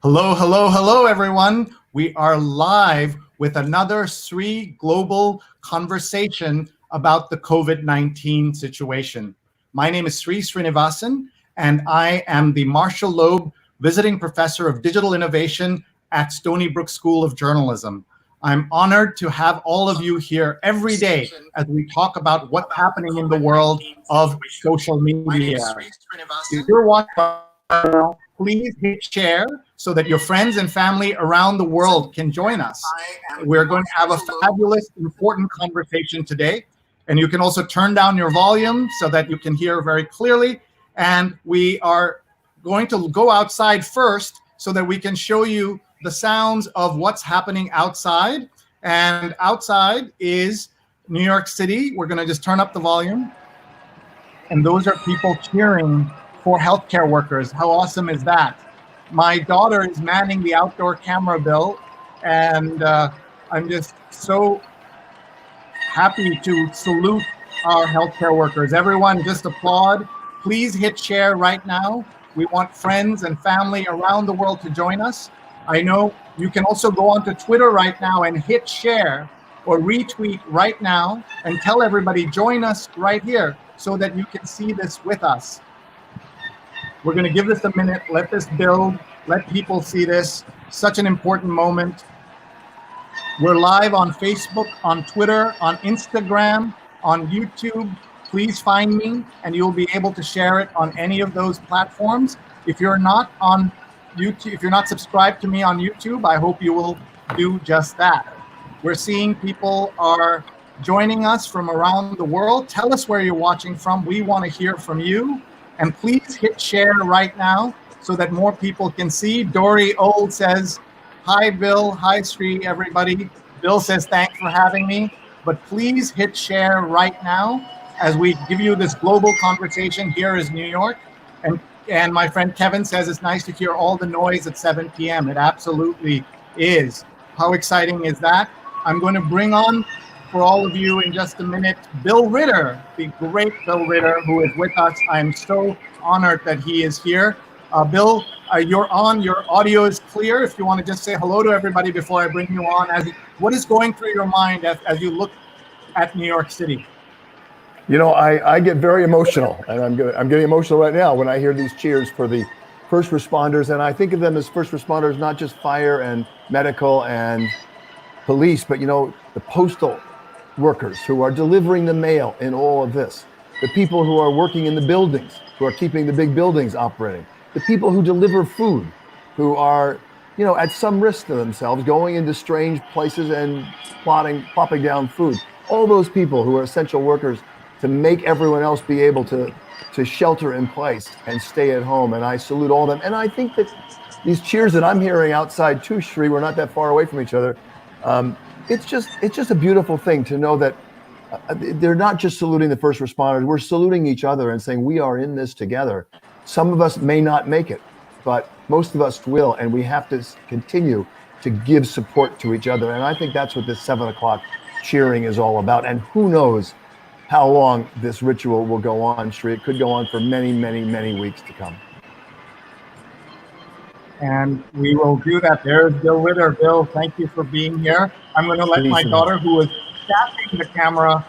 Hello, hello, hello, everyone. We are live with another Sree Global conversation about the COVID-19 situation. My name is Sree Sreenivasan, and I am the Marshall Loeb Visiting Professor of Digital Innovation at Stony Brook School of Journalism. I'm honored to have all of you here every day as we talk about what's happening in the world of social media. If you're watching, please hit share so that your friends and family around the world can join us. We're going to have a fabulous, important conversation today. And you can also turn down your volume so that you can hear very clearly. And we are going to go outside first so that we can show you the sounds of what's happening outside. And outside is New York City. We're going to just turn up the volume. And those are people cheering for healthcare workers. How awesome is that? My daughter is manning the outdoor camera, Bill, and I'm just so happy to salute our healthcare workers. Everyone just applaud. Please hit share right now. We want friends and family around the world to join us. I know you can also go onto Twitter right now and hit share or retweet right now and tell everybody, join us right here so that you can see this with us. We're going to give this a minute, let this build, let people see this. Such an important moment. We're live on Facebook, on Twitter, on Instagram, on YouTube. Please find me and you'll be able to share it on any of those platforms. If you're not on YouTube, if you're not subscribed to me on YouTube, I hope you will do just that. We're seeing people are joining us from around the world. Tell us where you're watching from. We want to hear from you. And please hit share right now so that more people can see. Dory Old says, hi, Bill. Hi, Sree, everybody. Bill says, thanks for having me. But please hit share right now as we give you this global conversation. Here is New York. And my friend Kevin says it's nice to hear all the noise at 7 p.m. It absolutely is. How exciting is that? I'm going to bring on, for all of you in just a minute, Bill Ritter, the great Bill Ritter, who is with us. I'm so honored that he is here. Bill, you're on, your audio is clear. If you want to just say hello to everybody before I bring you on, what is going through your mind as you look at New York City? You know, I get very emotional, and I'm getting emotional right now when I hear these cheers for the first responders. And I think of them as first responders, not just fire and medical and police, but, you know, the postal workers who are delivering the mail in all of this, the people who are working in the buildings, who are keeping the big buildings operating, the people who deliver food, who are, you know, at some risk to themselves, going into strange places and plopping down food. All those people who are essential workers to make everyone else be able to shelter in place and stay at home. And I salute all of them. And I think that these cheers that I'm hearing outside too, Sree, we're not that far away from each other. It's just a beautiful thing to know that they're not just saluting the first responders, we're saluting each other and saying we are in this together. Some of us may not make it, but most of us will, and we have to continue to give support to each other. And I think that's what this 7 o'clock cheering is all about. And who knows how long this ritual will go on, Sree. It could go on for many, many, many weeks to come. And we will do that. There's Bill Ritter. Bill, thank you for being here. I'm going to let my daughter, who is tapping the camera,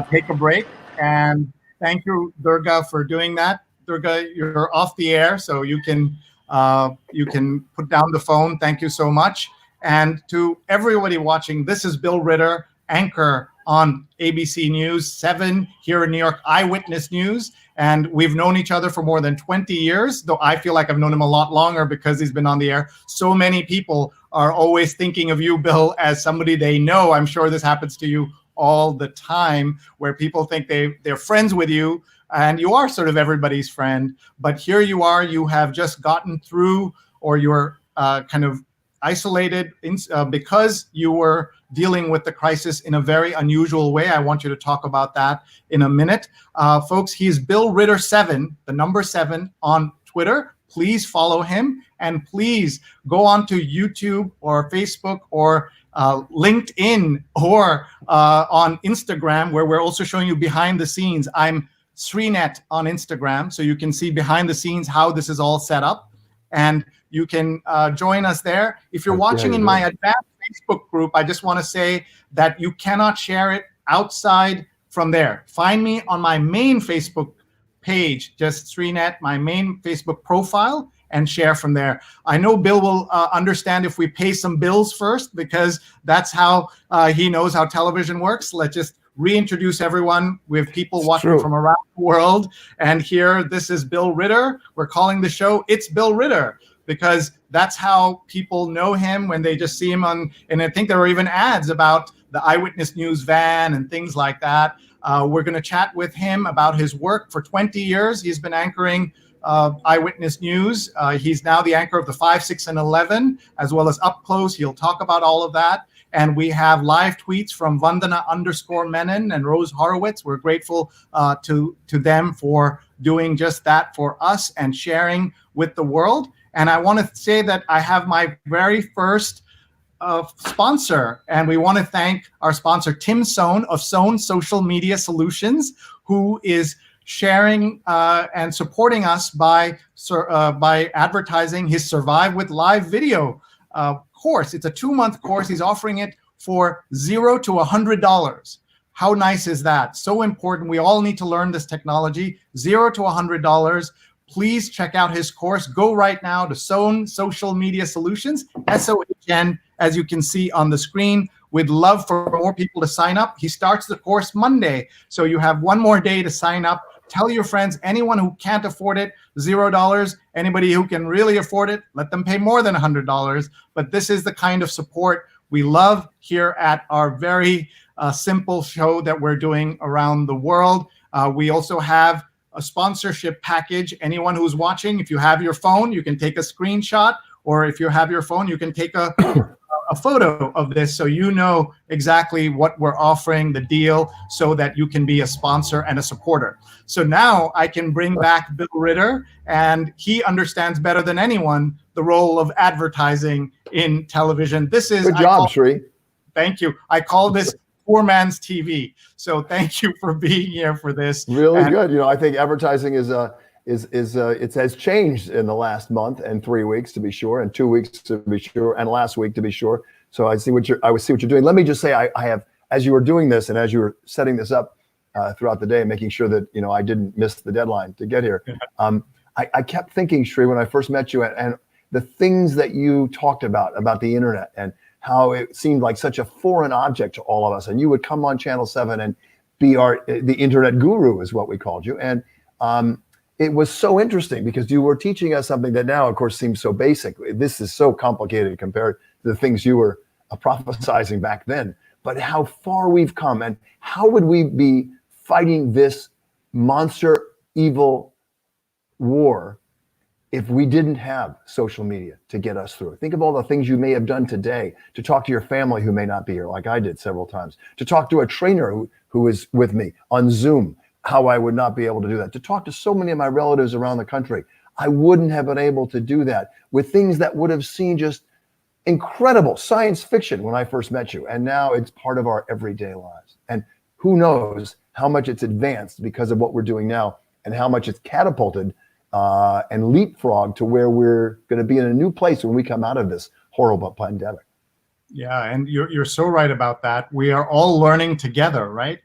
take a break. And thank you, Durga, for doing that. Durga, you're off the air, so you can put down the phone. Thank you so much. And to everybody watching, this is Bill Ritter, anchor on ABC News 7 here in New York, Eyewitness News. And we've known each other for more than 20 years, though I feel like I've known him a lot longer because he's been on the air. So many people are always thinking of you, Bill, as somebody they know. I'm sure this happens to you all the time, where people think they're friends with you, and you are sort of everybody's friend. But here you are, you have just gotten through, or you're kind of isolated because you were dealing with the crisis in a very unusual way. I want you to talk about that in a minute. Folks, he's Bill Ritter 7, the number 7 on Twitter. Please follow him, and please go on to YouTube or Facebook or LinkedIn or on Instagram, where we're also showing you behind the scenes. I'm sreenet on Instagram, so you can see behind the scenes how this is all set up. And you can join us there. If you're watching in my advanced Facebook group, I just want to say that you cannot share it outside from there. Find me on my main Facebook page, just Sreenet, my main Facebook profile, and share from there. I know Bill will understand if we pay some bills first, because that's how he knows how television works. Let's just reintroduce everyone. We have people watching from around the world. And here, this is Bill Ritter. We're calling the show It's Bill Ritter, because that's how people know him when they just see him on, and I think there are even ads about the Eyewitness News van and things like that. We're going to chat with him about his work. For 20 years, he's been anchoring Eyewitness News. He's now the anchor of the 5, 6, and 11, as well as Up Close. He'll talk about all of that. And we have live tweets from Vandana_Menon and Rose Horowitz. We're grateful to them for doing just that for us and sharing with the world. And I want to say that I have my very first sponsor, and we want to thank our sponsor, Tim Sohn of Sohn Social Media Solutions, who is sharing and supporting us by advertising his Survive with Live video course. It's a 2-month course. He's offering it for $0 to $100. How nice is that? So important. We all need to learn this technology. $0 to $100. Please check out his course. Go right now to Sohn Social Media Solutions, SOHN, as you can see on the screen. We'd love for more people to sign up. He starts the course Monday, so you have one more day to sign up. Tell your friends, anyone who can't afford it, $0. Anybody who can really afford it, let them pay more than $100. But this is the kind of support we love here at our very simple show that we're doing around the world. We also have a sponsorship package. Anyone who's watching, if you have your phone, you can take a screenshot, or if you have your phone, you can take a photo of this, so you know exactly what we're offering, the deal, so that you can be a sponsor and a supporter. So now I can bring back Bill Ritter, and he understands better than anyone the role of advertising in television. This is good job, Sree. Thank you. I call this poor man's TV. So thank you for being here for this. Really good. You know, I think advertising is it has changed in the last month and 3 weeks to be sure, and 2 weeks to be sure, and last week to be sure. So I see what you're doing. Let me just say, I have, as you were doing this and as you were setting this up throughout the day, making sure that I didn't miss the deadline to get here. I kept thinking, Sree, when I first met you, and the things that you talked about the internet and how it seemed like such a foreign object to all of us. And you would come on Channel 7 and be the internet guru, is what we called you. And it was so interesting because you were teaching us something that now, of course, seems so basic. This is so complicated compared to the things you were prophesizing back then. But how far we've come, and how would we be fighting this monster evil war if we didn't have social media to get us through? Think of all the things you may have done today to talk to your family who may not be here, like I did several times, to talk to a trainer who is with me on Zoom, how I would not be able to do that, to talk to so many of my relatives around the country. I wouldn't have been able to do that with things that would have seemed just incredible science fiction when I first met you. And now it's part of our everyday lives. And who knows how much it's advanced because of what we're doing now, and how much it's catapulted and leapfrogged to where we're going to be in a new place when we come out of this horrible pandemic. Yeah, and you're so right about that. We are all learning together, right?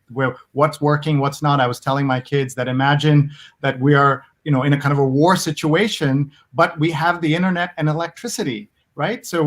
What's working, what's not. I was telling my kids that imagine that we are, in a kind of a war situation, but we have the internet and electricity, right? So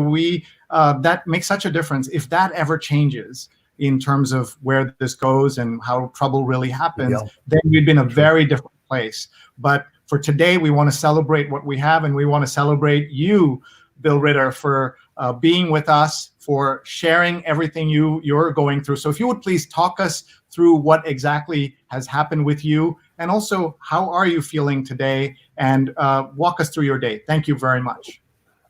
that makes such a difference. If that ever changes in terms of where this goes and how trouble really happens, then we'd be in a very different place. But for today, we want to celebrate what we have, and we want to celebrate you, Bill Ritter, for being with us, for sharing everything you're going through. So if you would please talk us through what exactly has happened with you, and also how are you feeling today, and walk us through your day. Thank you very much.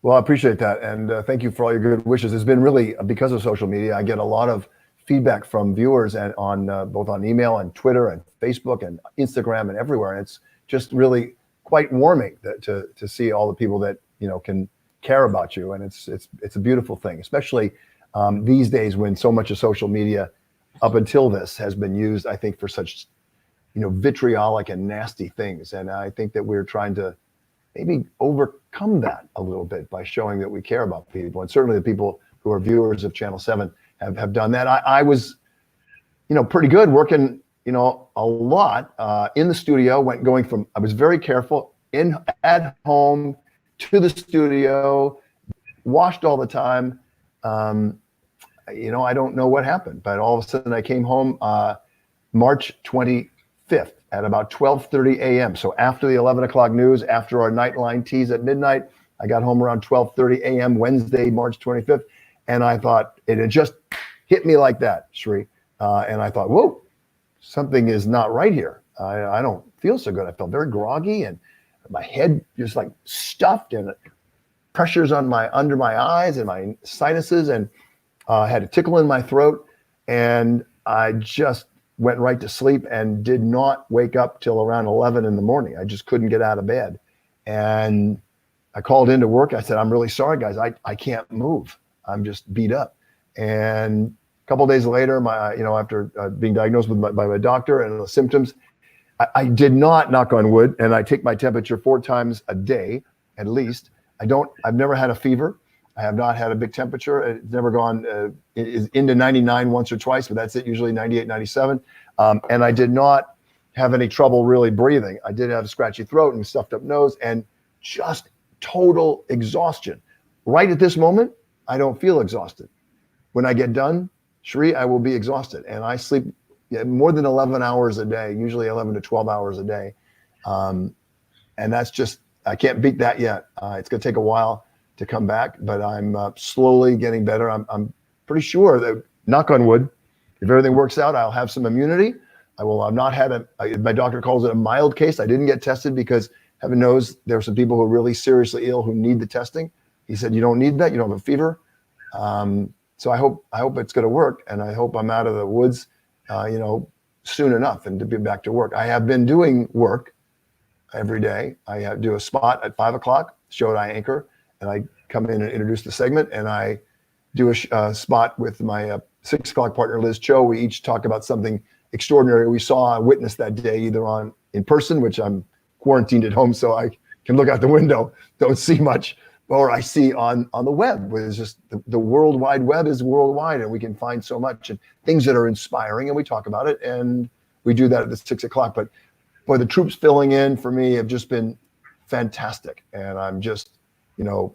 Well, I appreciate that. And thank you for all your good wishes. It's been really, because of social media, I get a lot of feedback from viewers and on both on email and Twitter and Facebook and Instagram and everywhere. And it's just really quite warming to see all the people that, can care about you. And it's a beautiful thing, especially these days when so much of social media up until this has been used, I think, for such, vitriolic and nasty things. And I think that we're trying to maybe overcome that a little bit by showing that we care about people. And certainly the people who are viewers of Channel 7 have done that. I was, pretty good working, a lot in the studio, I was very careful at home to the studio, washed all the time. I don't know what happened, but all of a sudden I came home March 25th at about 12:30 a.m. So after the 11 o'clock news, after our Nightline tease at midnight, I got home around 12:30 a.m. Wednesday, March 25th. And I thought it had just hit me like that, Sree. And I thought, whoa, something is not right here. I don't feel so good. I felt very groggy and my head just like stuffed and pressures under my eyes and my sinuses, and had a tickle in my throat. And I just went right to sleep and did not wake up till around 11 in the morning. I just couldn't get out of bed. And I called into work. I said, I'm really sorry, guys. I can't move. I'm just beat up. And a couple of days later, after being diagnosed by my doctor and the symptoms, I did not, knock on wood, and I take my temperature 4 times a day, at least. I've never had a fever. I have not had a big temperature. It's never gone into 99 once or twice, but that's it, usually 98, 97. And I did not have any trouble really breathing. I did have a scratchy throat and stuffed up nose and just total exhaustion. Right at this moment, I don't feel exhausted. When I get done, Sree, I will be exhausted. And I sleep more than 11 hours a day, usually 11 to 12 hours a day. And that's just, I can't beat that yet. It's going to take a while to come back, but I'm slowly getting better. I'm pretty sure that, knock on wood, if everything works out, I'll have some immunity. I will have not had my doctor calls it a mild case. I didn't get tested because heaven knows there are some people who are really seriously ill who need the testing. He said, you don't need that. You don't have a fever. So I hope it's going to work. And I hope I'm out of the woods, soon enough and to be back to work. I have been doing work every day. I do a spot at 5 o'clock, show that I anchor, and I come in and introduce the segment, and I do a spot with my 6 o'clock partner, Liz Cho. We each talk about something extraordinary we saw, witnessed that day, either in person, which I'm quarantined at home, so I can look out the window, don't see much, or I see on the web, where it's just the World Wide Web is worldwide, and we can find so much and things that are inspiring, and we talk about it, and we do that at the 6 o'clock. But boy, the troops filling in for me have just been fantastic, and I'm just,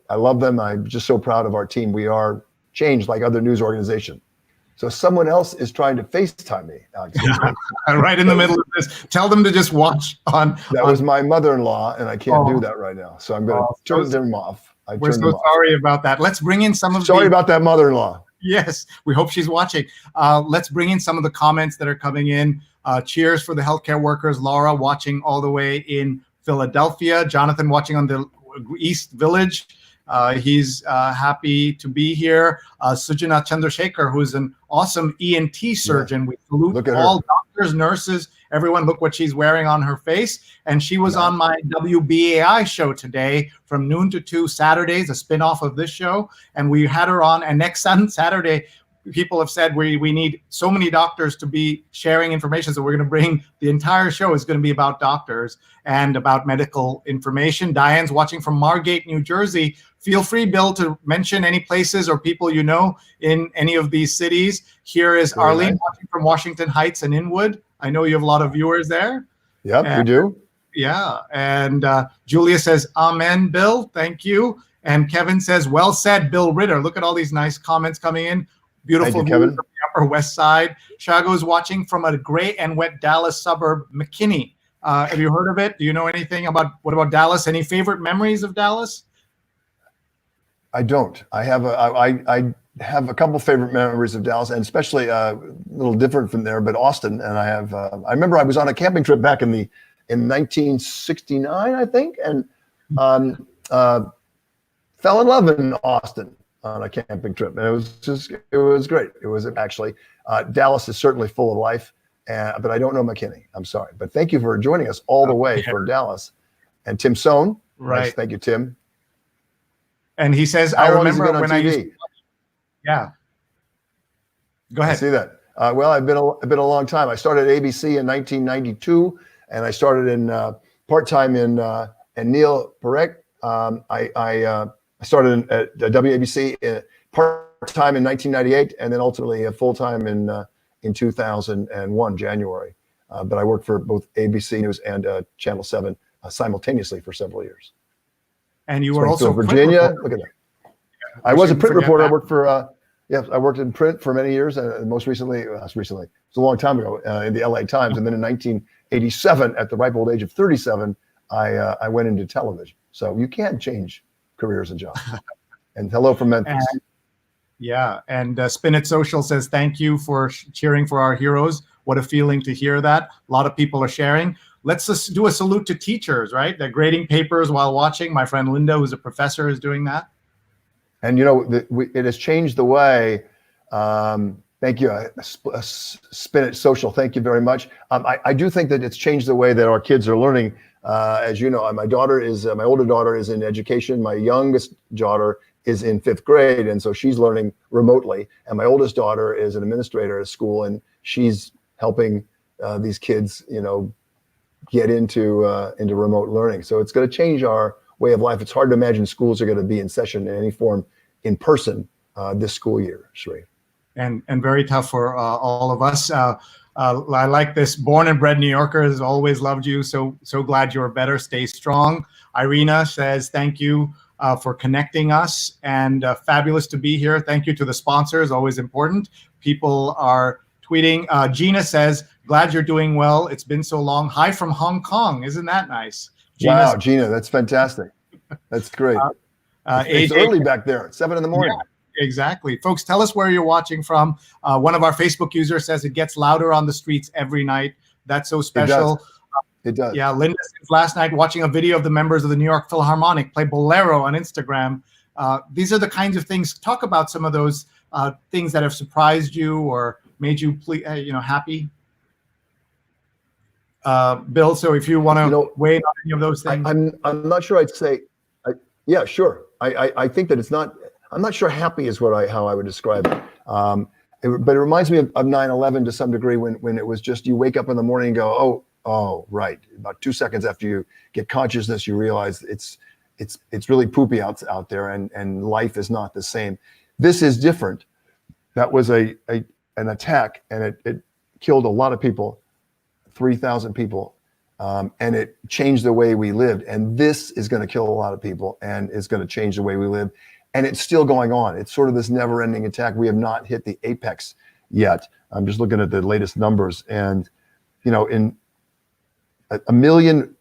I love them. I'm just so proud of our team. We are changed like other news organizations. So someone else is trying to FaceTime me, Alex. Right in the middle of this. Tell them to just watch on. That was my mother-in-law, and I can't do that right now. So I'm going to turn them off. We're so sorry about that. Let's bring in some of Sorry about that, mother-in-law. Yes, we hope she's watching. Let's bring in some of the comments that are coming in. Cheers for the healthcare workers. Laura watching all the way in Philadelphia. Jonathan watching on the East Village. He's happy to be here. Sujana Chandrasekhar, who's an awesome ENT surgeon. We salute all doctors, nurses, everyone. Look what she's wearing on her face. And she was on my WBAI show today from noon to 2 Saturdays, a spinoff of this show. And we had her on. And next Saturday, people have said we need so many doctors to be sharing information. So we're going to bring the entire show is going to be about doctors and about medical information. Diane's watching from Margate, New Jersey. Feel free, Bill, to mention any places or people you know in any of these cities. Here is Arlene watching from Washington Heights and Inwood. I know you have a lot of viewers there. Yep, we do. Yeah. And Julia says, amen, Bill. Thank you. And Kevin says, well said, Bill Ritter. Look at all these nice comments coming in. Beautiful views of the Upper West Side. Shago is watching from a gray and wet Dallas suburb, McKinney. Have you heard of it? Do you know anything about, what about Dallas? Any favorite memories of Dallas? I don't. I have a couple favorite memories of Dallas, and especially a little different from there, but Austin. And I have, I remember I was on a camping trip back in 1969, I think, and fell in love in Austin on a camping trip. And it was great. It was actually, Dallas is certainly full of life, but I don't know McKinney. I'm sorry. But thank you for joining us all the way from Dallas. And Tim Sohn. Right. Nice. Thank you, Tim. And he says, I remember when I used to watch. Yeah. Go ahead. I see that. Well, I've been a long time. I started at ABC in 1992, and I started in part-time in Neil Parekh I started at WABC part-time in 1998, and then ultimately full-time in 2001, January. But I worked for both ABC News and Channel 7 simultaneously for several years. And you were also Virginia. Look at that. I was a print reporter. I worked for I worked in print for many years, and most recently, it was a long time ago, in the LA Times. And then in 1987, at the ripe old age of 37, I went into television. So you can change careers and jobs. And hello from Memphis. And Spinit Social says, thank you for cheering for our heroes. What a feeling to hear that. A lot of people are sharing. Let's just do a salute to teachers, right? They're grading papers while watching. My friend Linda, who's a professor, is doing that. And it has changed the way. Thank you, Spinit Social. Thank you very much. I do think that it's changed the way that our kids are learning. As you know, my older daughter is in education. My youngest daughter is in 5th grade, and so she's learning remotely. And my oldest daughter is an administrator at school, and she's helping these kids, get into remote learning. So it's going to change our way of life. It's hard to imagine schools are going to be in session in any form in person this school year, Sree. And very tough for all of us. I like this. Born and bred New Yorker has always loved you. So glad you're better. Stay strong. Irina says, thank you for connecting us, and fabulous to be here. Thank you to the sponsors, always important. People are tweeting. Gina says, glad you're doing well. It's been so long. Hi from Hong Kong. Isn't that nice? Wow, Gina, that's fantastic. That's great. It's early back there. It's 7 in the morning. Yeah, exactly. Folks, tell us where you're watching from. One of our Facebook users says it gets louder on the streets every night. That's so special. It does. Yeah, Linda says last night watching a video of the members of the New York Philharmonic play Bolero on Instagram. These are the kinds of things. Talk about some of those things that have surprised you or made you happy. Bill, so if you want to weigh in on any of those things. I'm not sure I'd say, yeah, sure. I think that it's not, I'm not sure happy is how I would describe it. But it reminds me of 9/11 to some degree when it was just, you wake up in the morning and go, oh, right. About 2 seconds after you get consciousness, you realize it's really poopy out there, and life is not the same. This is different. That was an attack, and it killed a lot of people, 3,000 people, and it changed the way we lived. And this is going to kill a lot of people, and it's going to change the way we live. And it's still going on. It's sort of this never-ending attack. We have not hit the apex yet. I'm just looking at the latest numbers, and in 1.2 million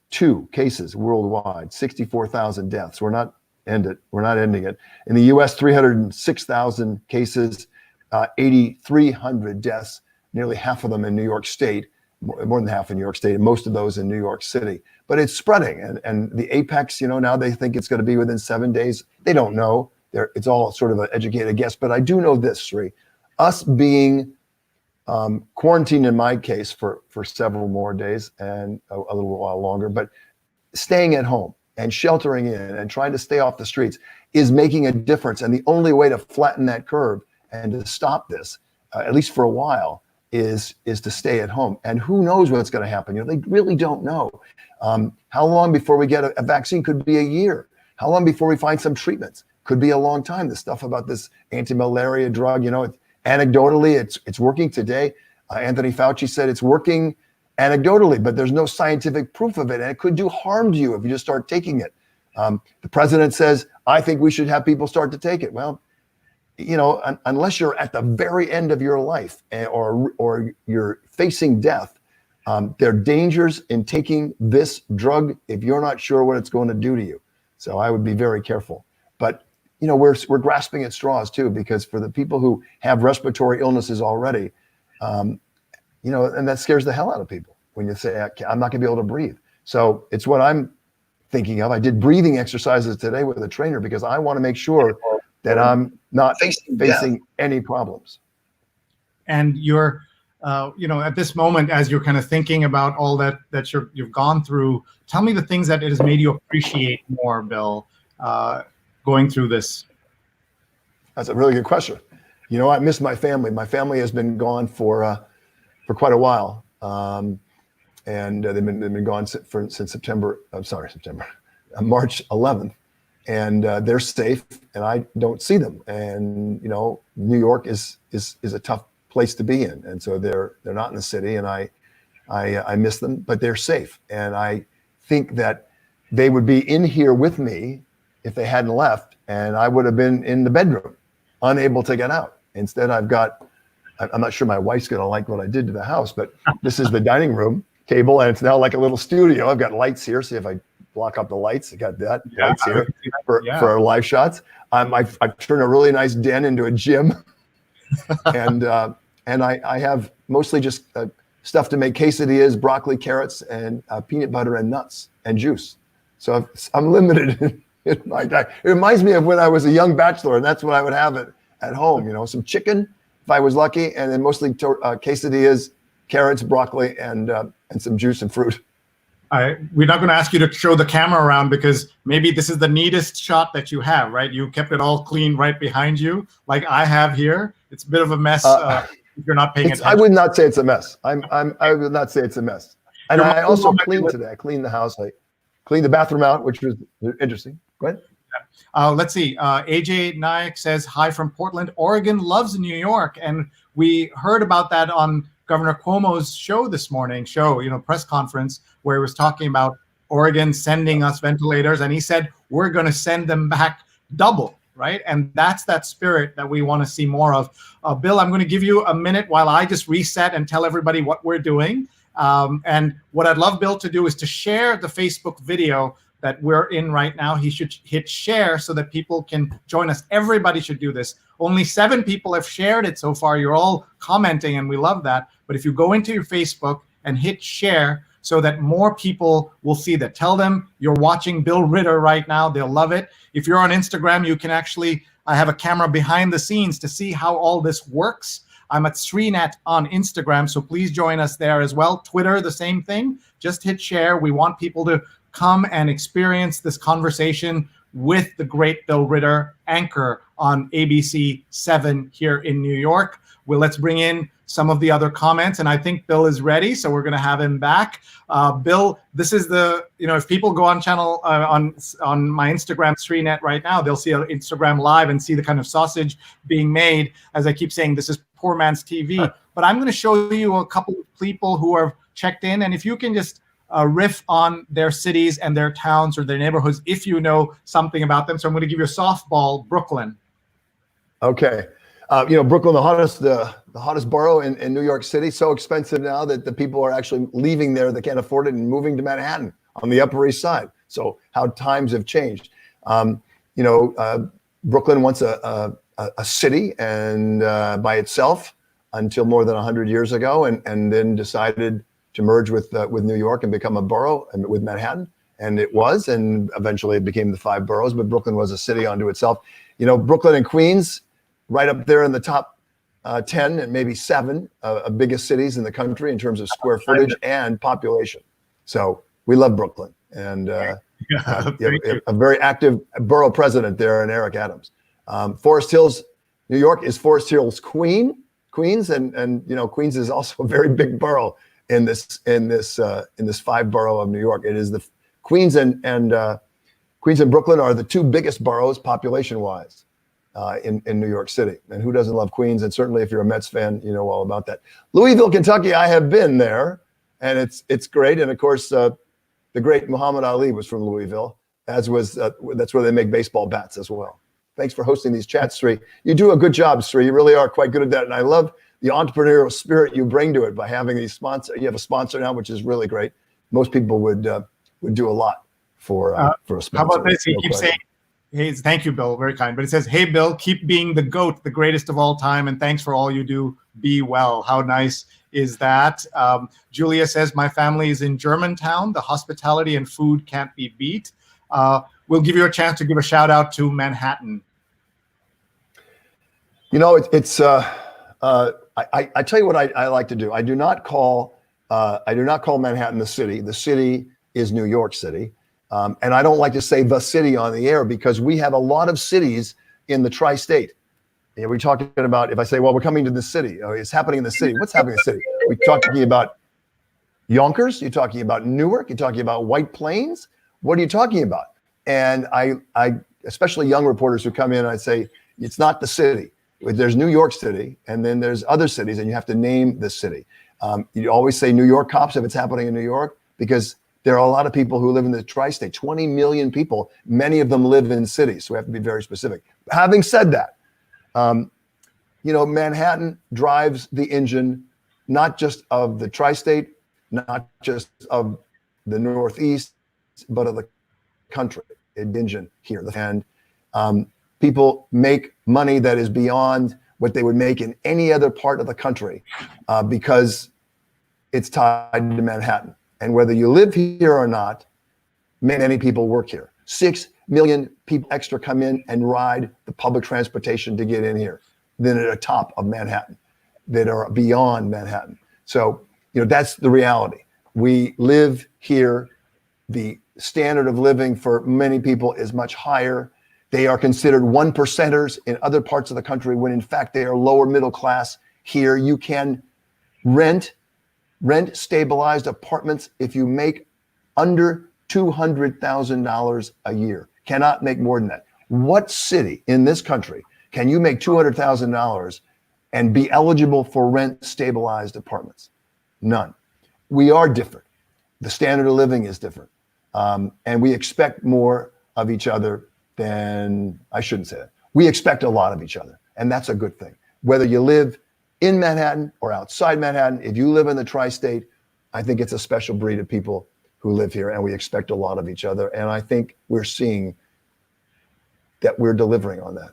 cases worldwide, 64,000 deaths. We're not ending it. In the U.S., 306,000 cases, 8,300 deaths, nearly half of them in New York State, more than half in New York State, and most of those in New York City. But it's spreading, and the apex, now they think it's going to be within 7 days. They don't know. It's all sort of an educated guess. But I do know this, Sree, us being quarantined in my case for several more days and a little while longer, but staying at home and sheltering in and trying to stay off the streets is making a difference. And the only way to flatten that curve and to stop this, at least for a while, is to stay at home. And who knows what's going to happen? They really don't know. How long before we get a vaccine? Could be a year. How long before we find some treatments? Could be a long time. The stuff about this anti-malaria drug, anecdotally, it's working today. Anthony Fauci said it's working anecdotally, but there's no scientific proof of it, and it could do harm to you if you just start taking it. The president says, I think we should have people start to take it. Well, unless you're at the very end of your life or you're facing death, there are dangers in taking this drug if you're not sure what it's going to do to you. So I would be very careful. But we're grasping at straws too, because for the people who have respiratory illnesses already, and that scares the hell out of people when you say, I'm not gonna be able to breathe. So it's what I'm thinking of. I did breathing exercises today with a trainer because I want to make sure that I'm not facing any problems. And you're, at this moment, as you're kind of thinking about all that you've gone through, tell me the things that it has made you appreciate more, Bill, going through this. That's a really good question. I miss my family. My family has been gone for quite a while, and they've been gone since March 11th. and they're safe, and I don't see them. And New York is a tough place to be in, and so they're not in the city, and I miss them, but they're safe. And I think that they would be in here with me if they hadn't left, and I would have been in the bedroom, unable to get out. Instead, I'm not sure my wife's going to like what I did to the house, but this is the dining room table, and it's now like a little studio. I've got lights here. See if I block up the lights. I got that lights here for our live shots. I've turned a really nice den into a gym, and I have mostly just stuff to make quesadillas, broccoli, carrots, and peanut butter and nuts and juice. So I'm limited in my diet. It reminds me of when I was a young bachelor, and that's what I would have at home. Some chicken if I was lucky, and then mostly quesadillas, carrots, broccoli, and some juice and fruit. We're not going to ask you to show the camera around because maybe this is the neatest shot that you have, right? You kept it all clean right behind you, like I have here. It's a bit of a mess if you're not paying attention. I would not say it's a mess. I would not say it's a mess. And I also cleaned today. I cleaned the house. I cleaned the bathroom out, which was interesting. Go ahead. Let's see. AJ Nayak says, hi from Portland. Oregon loves New York. And we heard about that on Governor Cuomo's show this morning, press conference, where he was talking about Oregon sending us ventilators. And he said, we're going to send them back double, right? And that's that spirit that we want to see more of. Bill, I'm going to give you a minute while I just reset and tell everybody what we're doing. And what I'd love Bill to do is to share the Facebook video that we're in right now. He should hit share so that people can join us. Everybody should do this. Only 7 people have shared it so far. You're all commenting, and we love that. But if you go into your Facebook and hit share so that more people will see that. Tell them you're watching Bill Ritter right now. They'll love it. If you're on Instagram, you can actually, I have a camera behind the scenes to see how all this works. I'm at sreenet on Instagram, so please join us there as well. Twitter, the same thing. Just hit share. We want people to come and experience this conversation with the great Bill Ritter, anchor on ABC-7 here in New York. Well, let's bring in some of the other comments, and I think Bill is ready, so we're going to have him back. Bill, this is if people go on channel on my Instagram Sreenet right now, they'll see an Instagram live and see the kind of sausage being made. As I keep saying, this is poor man's TV. But I'm going to show you a couple of people who are checked in, and if you can just riff on their cities and their towns or their neighborhoods if you know something about them. So I'm going to give you a softball, Brooklyn. Okay. Brooklyn, the hottest borough in New York City, so expensive now that the people are actually leaving there that can't afford it and moving to Manhattan on the Upper East Side. So how times have changed. Brooklyn once a city and by itself until more than 100 years ago, and then decided to merge with New York and become a borough and with Manhattan. And it was, and eventually it became the 5 boroughs, but Brooklyn was a city unto itself. Brooklyn and Queens, right up there in the top 10 and maybe 7 biggest cities in the country in terms of square footage and population. So we love Brooklyn, and a very active borough president there in Eric Adams. Forest Hills, New York is Forest Hills Queens, and Queens is also a very big borough in this 5 borough of New York. It is the Queens and Brooklyn are the 2 biggest boroughs population wise in New York City. And who doesn't love Queens? And certainly if you're a Mets fan, you know all about that. Louisville, Kentucky, I have been there, and it's great. And of course, the great Muhammad Ali was from Louisville, as was that's where they make baseball bats as well. Thanks for hosting these chats, Sree. You do a good job, Sree. You really are quite good at that. And I love the entrepreneurial spirit you bring to it by having these sponsors. You have a sponsor now, which is really great. Most people would do a lot for a sponsor. How about this? He keeps saying, hey, thank you, Bill. Very kind. But it says, hey, Bill, keep being the GOAT, the greatest of all time. And thanks for all you do. Be well. How nice is that? Julia says, my family is in Germantown. The hospitality and food can't be beat. We'll give you a chance to give a shout out to Manhattan. I tell you what I like to do. I do not call Manhattan the city. The city is New York City. And I don't like to say the city on the air because we have a lot of cities in the tri-state. We're talking about, if I say, well, we're coming to the city, it's happening in the city. What's happening in the city? We're talking about Yonkers. You're talking about Newark. You're talking about White Plains. What are you talking about? And I especially young reporters who come in, I'd say, it's not the city. There's New York City, and then there's other cities, and you have to name the city. You always say New York cops if it's happening in New York, because there are a lot of people who live in the tri-state, 20 million people. Many of them live in cities, so we have to be very specific. Having said that, Manhattan drives the engine, not just of the tri-state, not just of the Northeast, but of the country. Engine here, and people make money that is beyond what they would make in any other part of the country because it's tied to Manhattan. And whether you live here or not, many people work here. 6 million people extra come in and ride the public transportation to get in here than at the top of Manhattan that are beyond Manhattan. So, that's the reality. We live here. The standard of living for many people is much higher. They are considered 1%ers in other parts of the country when in fact they are lower middle class. Here you can rent stabilized apartments if you make under $200,000 a year. Cannot make more than that. What city in this country can you make $200,000 and be eligible for rent stabilized apartments? None. We are different. The standard of living is different. And we expect more of each other than, I shouldn't say that. We expect a lot of each other, and that's a good thing. Whether you live in Manhattan or outside Manhattan, if you live in the tri-state, I think it's a special breed of people who live here, and we expect a lot of each other. And I think we're seeing that we're delivering on that.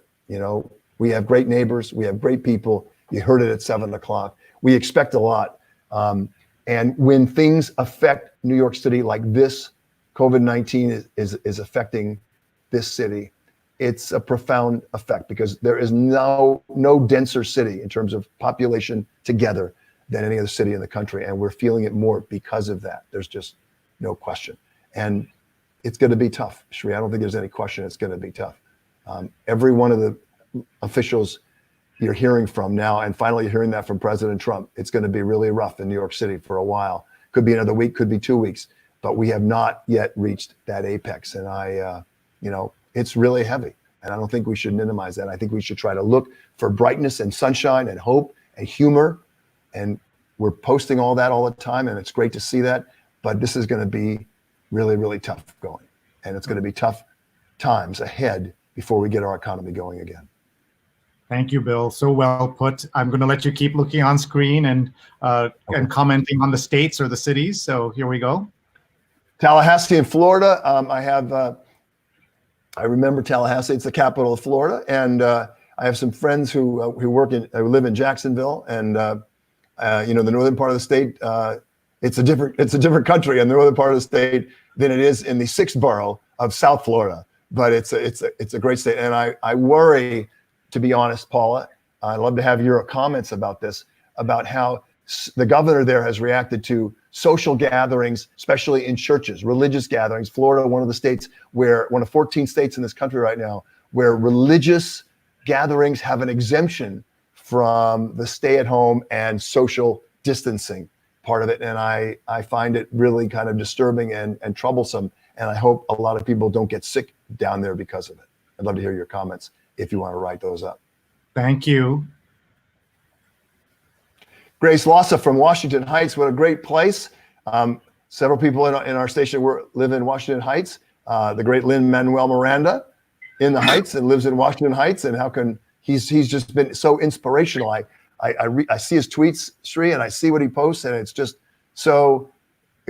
We have great neighbors, we have great people. You heard it at 7 o'clock. We expect a lot. And when things affect New York City like this, COVID-19 is affecting this city, it's a profound effect because there is no denser city in terms of population together than any other city in the country. And we're feeling it more because of that. There's just no question. And it's going to be tough, Sree. I don't think there's any question it's going to be tough. Every one of the officials you're hearing from now, and finally you're hearing that from President Trump, it's going to be really rough in New York City for a while. Could be another week, could be 2 weeks, but we have not yet reached that apex. And it's really heavy. And I don't think we should minimize that. I think we should try to look for brightness and sunshine and hope and humor. And we're posting all that all the time. And it's great to see that. But this is going to be really, really tough going. And it's going to be tough times ahead before we get our economy going again. Thank you, Bill. So well put. I'm going to let you keep looking on screen and commenting on the states or the cities. So here we go. Tallahassee in Florida. I remember Tallahassee. It's the capital of Florida, and I have some friends who live in Jacksonville, and the northern part of the state. It's a different country in the northern part of the state than it is in the 6th borough of South Florida. But it's a great state, and I worry, to be honest, Paula. I'd love to have your comments about this, about how the governor there has reacted to social gatherings, especially in churches, religious gatherings. Florida, one of 14 states in this country right now, where religious gatherings have an exemption from the stay-at-home and social distancing part of it. And I find it really kind of disturbing and troublesome. And I hope a lot of people don't get sick down there because of it. I'd love to hear your comments if you want to write those up. Thank you. Grace Lassa from Washington Heights. What a great place. Several people in our station live in Washington Heights. The great Lin-Manuel Miranda in the Heights and lives in Washington Heights. And how can he's just been so inspirational. I see his tweets, Sree, and I see what he posts, and it's just so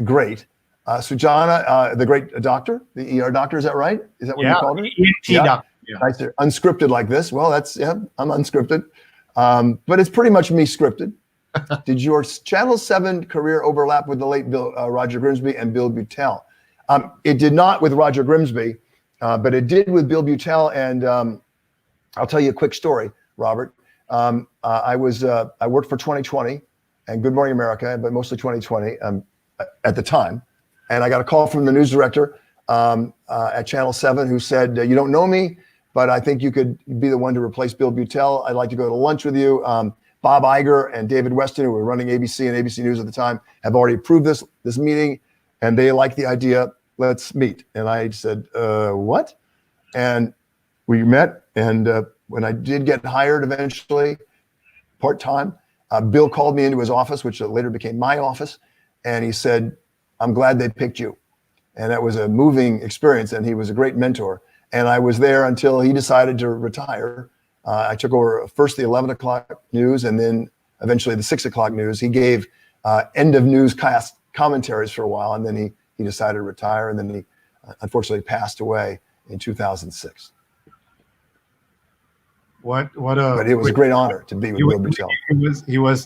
great. Sujana, the great doctor, the ER doctor, is that right? Is that what you called her? ENT doctor. Yeah. Nice. Unscripted like this. Well, I'm unscripted. But it's pretty much me scripted. Did your Channel 7 career overlap with the late Roger Grimsby and Bill Butel? It did not with Roger Grimsby, but it did with Bill Butel. And I'll tell you a quick story, Robert. I worked for 2020 and Good Morning America, but mostly 2020 at the time. And I got a call from the news director at Channel 7 who said, you don't know me, but I think you could be the one to replace Bill Butel. I'd like to go to lunch with you. Bob Iger and David Weston, who were running ABC and ABC News at the time, have already approved this meeting, and they like the idea. Let's meet. And I said, what? And we met, and when I did get hired eventually, part-time, Bill called me into his office, which later became my office, and he said, "I'm glad they picked you." And that was a moving experience, and he was a great mentor. And I was there until he decided to retire. I took over first the 11 o'clock news, and then eventually the 6 o'clock news. He gave end of newscast commentaries for a while, and then he decided to retire, and then he unfortunately passed away in 2006. But it was a great honor to be with Bill Butel.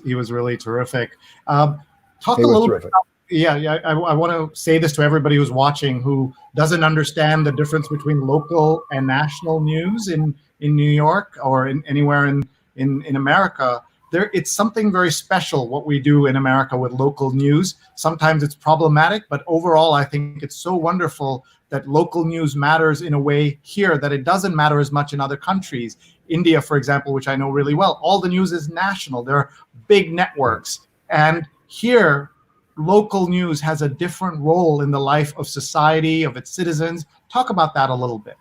He was really terrific. Talk a little bit about, I want to say this to everybody who's watching who doesn't understand the difference between local and national news in New York or anywhere in America. It's something very special what we do in America with local news. Sometimes it's problematic, but overall I think it's so wonderful that local news matters in a way here that it doesn't matter as much in other countries. India, for example, which I know really well, all the news is national. There are big networks. And here, local news has a different role in the life of society, of its citizens. Talk about that a little bit.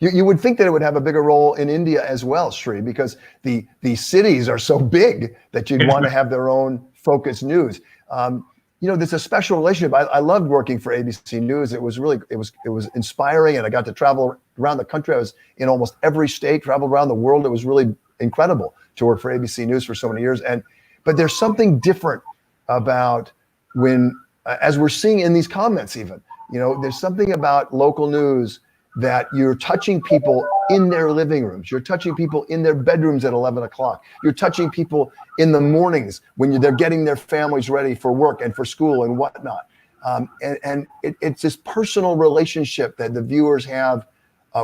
You would think that it would have a bigger role in India as well, Sree, because the cities are so big that you'd want to have their own focused news. There's a special relationship. I loved working for ABC News. It was inspiring, and I got to travel around the country. I was in almost every state, traveled around the world. It was really incredible to work for ABC News for so many years. But there's something different about when, as we're seeing in these comments even, there's something about local news that you're touching people in their living rooms. You're touching people in their bedrooms at 11 o'clock. You're touching people in the mornings when they're getting their families ready for work and for school and whatnot. It's this personal relationship that the viewers have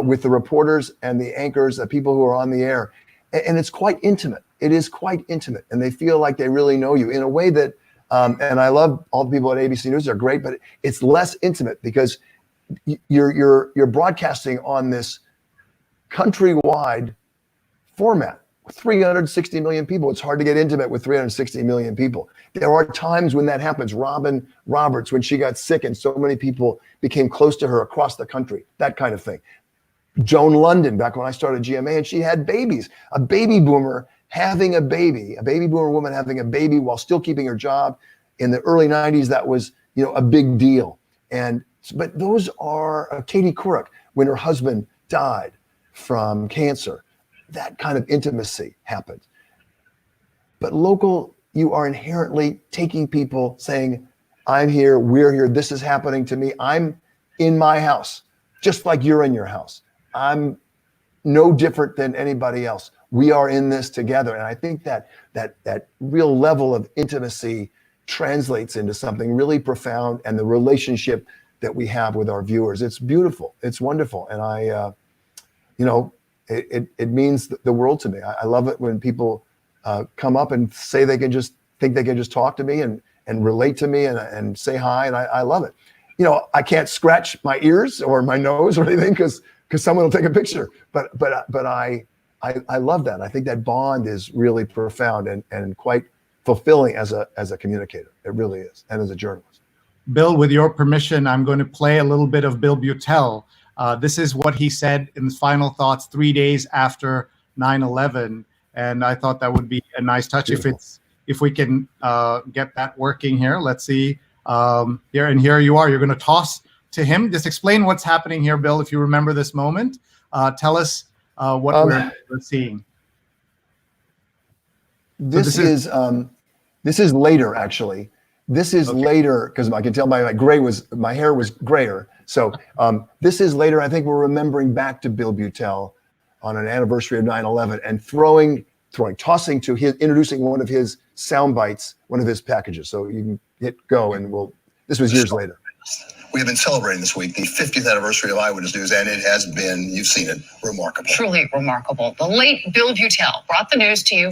with the reporters and the anchors, the people who are on the air. And it's quite intimate. It is quite intimate. And they feel like they really know you in a way that, and I love all the people at ABC News, they're great, but it's less intimate because you're broadcasting on this countrywide format. 360 million people. It's hard to get intimate with 360 million people. There are times when that happens. Robin Roberts, when she got sick and so many people became close to her across the country, that kind of thing. Joan London, back when I started GMA, and she had babies. A baby boomer having a baby, a baby boomer woman having a baby while still keeping her job. In the early 90s, that was a big deal. But those are Katie Couric, when her husband died from cancer. That kind of intimacy happened. But local, you are inherently taking people saying, I'm here, we're here, this is happening to me. I'm in my house, just like you're in your house. I'm no different than anybody else. We are in this together. And I think that real level of intimacy translates into something really profound, and the relationship that we have with our viewers. It's beautiful. It's wonderful. And it means the world to me. I love it when people come up and say they can just talk to me and relate to me and say hi. And I love it. I can't scratch my ears or my nose or anything because someone will take a picture. But I love that. I think that bond is really profound and quite fulfilling as a communicator. It really is. And as a journalist. Bill, with your permission, I'm going to play a little bit of Bill Butel. This is what he said in his final thoughts 3 days after 9/11, and I thought that would be a nice touch. Beautiful. If we can get that working here. Let's see. Here you are. You're going to toss to him. Just explain what's happening here, Bill. If you remember this moment, tell us what we're seeing. This is later, actually. This is later because I can tell my hair was grayer. So this is later. I think we're remembering back to Bill Butel on an anniversary of 9/11 and tossing to introducing one of his sound bites, one of his packages. So you can hit go and this was years later. We have been celebrating this week the 50th anniversary of Eyewitness News, and it has been, you've seen it, remarkable. Truly remarkable. The late Bill Butel brought the news to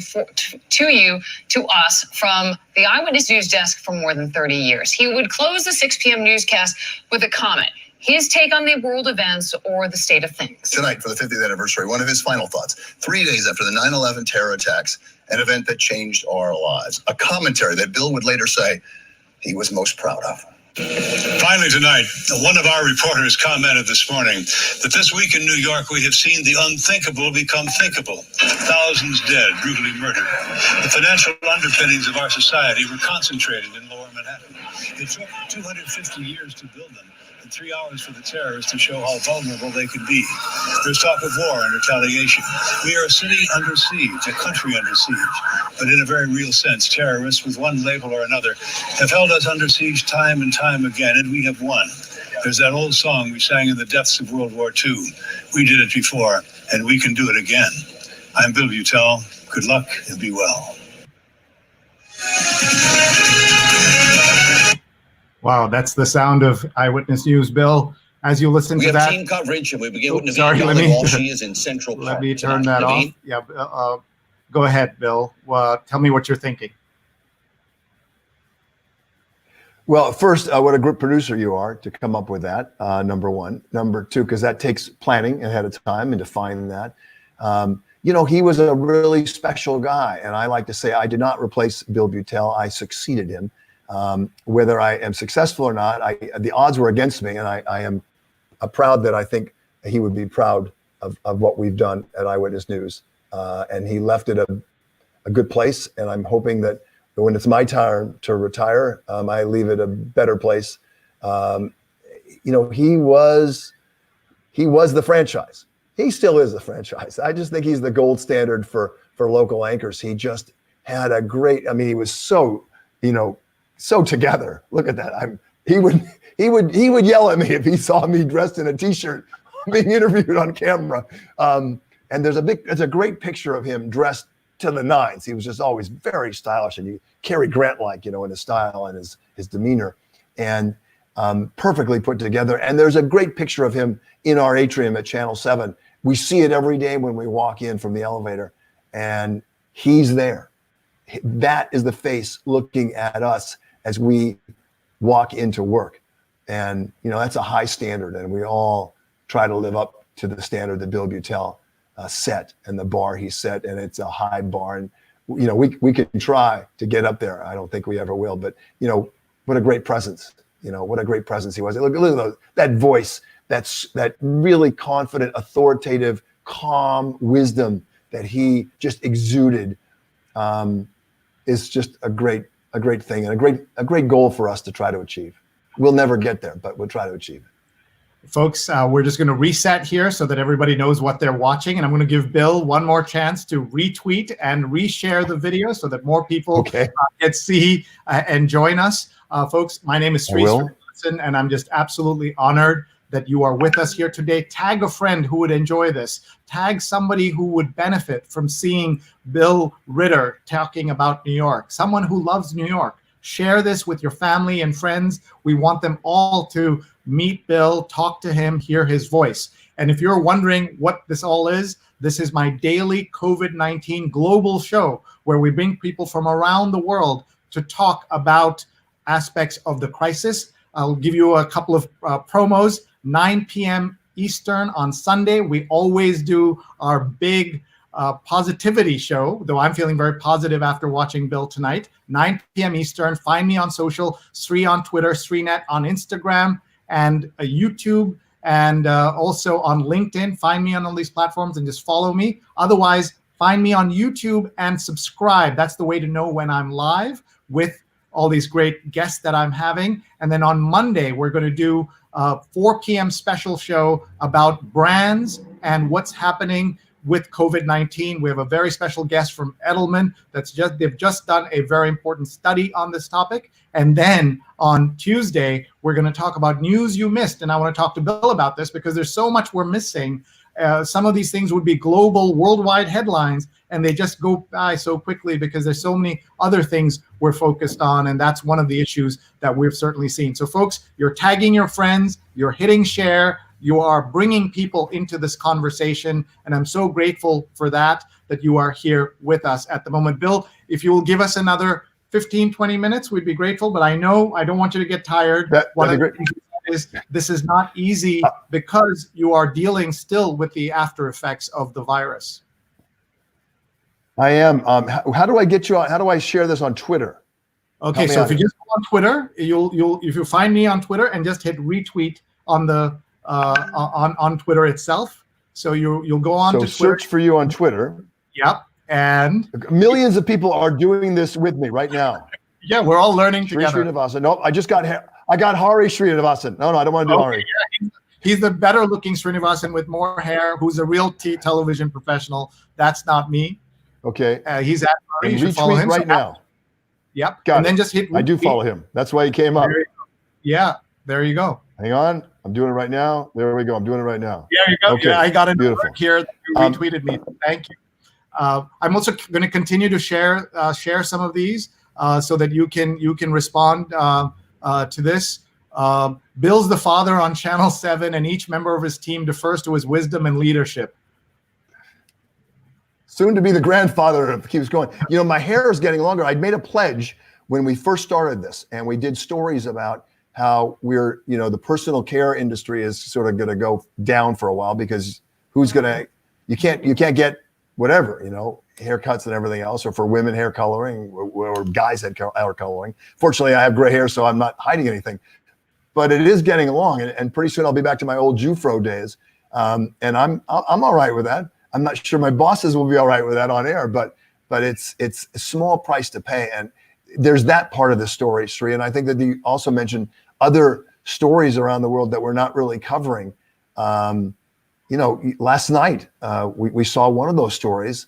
us from the Eyewitness News desk for more than 30 years. He would close the 6 p.m. newscast with a comment, his take on the world events or the state of things. Tonight, for the 50th anniversary, one of his final thoughts, 3 days after the 9/11 terror attacks, an event that changed our lives. A commentary that Bill would later say he was most proud of. Finally tonight, one of our reporters commented this morning that this week in New York we have seen the unthinkable become thinkable. Thousands dead, brutally murdered. The financial underpinnings of our society were concentrated in lower Manhattan. It took 250 years to build them and 3 hours for the terrorists to show how vulnerable they could be. There's talk of war and retaliation. We are a city under siege, a country under siege. But in a very real sense, terrorists with one label or another have held us under siege time and time again, and we have won. There's that old song we sang in the depths of World War II. We did it before, and we can do it again. I'm Bill Beutel. Good luck and be well. Wow, that's the sound of Eyewitness News, Bill. As you listen to that, we have team coverage, and we begin with sorry, Naveen while she is in Central Park. Let me turn that off. Yeah, go ahead, Bill. Tell me what you're thinking. Well, first, what a great producer you are to come up with that, number one. Number two, because that takes planning ahead of time and defining that. You know, he was a really special guy. And I like to say I did not replace Bill Beutel. I succeeded him. Whether I am successful or not, the odds were against me. And I am proud that I think he would be proud of what we've done at Eyewitness News. And he left it a good place. And I'm hoping that when it's my time to retire, I leave it a better place. You know, he was the franchise. He still is the franchise. I just think he's the gold standard for local anchors. He just had a great, I mean, he was so, you know, so together. Look at that. He would yell at me if he saw me dressed in a t-shirt being interviewed on camera. And there's a great picture of him dressed to the nines. He was just always very stylish, and you Cary Grant-like, you know, in his style and his demeanor, and perfectly put together. And there's a great picture of him in our atrium at Channel 7. We see it every day when we walk in from the elevator, and he's there. That is the face looking at us as we walk into work. And, you know, that's a high standard, and we all try to live up to the standard that Bill Beutel set and the bar he set, and it's a high bar. And, you know, we can try to get up there. I don't think we ever will, but, you know, what a great presence. You know, what a great presence he was. Look at that voice, that really confident, authoritative, calm wisdom that he just exuded is just a great thing, and a great goal for us to try to achieve. We'll never get there, but we'll try to achieve it. Folks, we're just going to reset here so that everybody knows what they're watching, and I'm going to give Bill one more chance to retweet and reshare the video so that more people can see and join us. Folks, my name is Sree Sreenivasan, and I'm just absolutely honored that you are with us here today. Tag a friend who would enjoy this. Tag somebody who would benefit from seeing Bill Ritter talking about New York, someone who loves New York. Share this with your family and friends. We want them all to meet Bill, talk to him, hear his voice. And if you're wondering what this all is, this is my daily COVID-19 global show where we bring people from around the world to talk about aspects of the crisis. I'll give you a couple of promos. 9 p.m. Eastern on Sunday. We always do our big positivity show, though I'm feeling very positive after watching Bill tonight. 9 p.m. Eastern. Find me on social, Sree on Twitter, sreenet on Instagram and YouTube, and also on LinkedIn. Find me on all these platforms and just follow me. Otherwise, find me on YouTube and subscribe. That's the way to know when I'm live with all these great guests that I'm having. And then on Monday, we're going to do a 4 p.m. special show about brands and what's happening with COVID-19. We have a very special guest from Edelman they've just done a very important study on this topic. And then on Tuesday, we're going to talk about news you missed. And I want to talk to Bill about this because there's so much we're missing. Some of these things would be global, worldwide headlines, and they just go by so quickly because there's so many other things we're focused on, and that's one of the issues that we've certainly seen. So folks, you're tagging your friends, you're hitting share, you are bringing people into this conversation, and I'm so grateful for that you are here with us at the moment. Bill, if you will give us another 15, 20 minutes, we'd be grateful, but I know I don't want you to get tired. This is not easy because you are dealing still with the after effects of the virus. I am. How do I get you on? How do I share this on Twitter? Okay, so if you just go on Twitter, if you find me on Twitter and just hit retweet on the on Twitter itself, so you'll go on to Twitter. Search for you on Twitter. Yep, and millions of people are doing this with me right now. Yeah, we're all learning together. Sree Sreenivasan. Nope, I got Hari Sreenivasan. No, I don't want to do Hari. Yeah, he's the better looking Sreenivasan with more hair, who's a real television professional. That's not me. Okay. He's at Hari. You should follow him right now. Yep. Got and it. then just hit retweet. I do follow him. That's why he came up. Yeah, there you go. Hang on. I'm doing it right now. There we go. I'm doing it right now. There you go. Okay. Yeah, I got it Beautiful. here. You retweeted me. Thank you. I'm also going to continue to share some of these so that you can respond to this. Bill's the father on Channel 7, and each member of his team defers to his wisdom and leadership. Soon to be the grandfather. It keeps going. You know, my hair is getting longer. I'd made a pledge when we first started this, and we did stories about how the personal care industry is sort of going to go down for a while because you can't get whatever, haircuts and everything else, or for women hair coloring or guys hair coloring. Fortunately, I have gray hair, so I'm not hiding anything. But it is getting along, and pretty soon I'll be back to my old Jufro days, and I'm all right with that. I'm not sure my bosses will be all right with that on air, but it's a small price to pay, and there's that part of the story, Sree. And I think that you also mentioned other stories around the world that we're not really covering. Last night we saw one of those stories.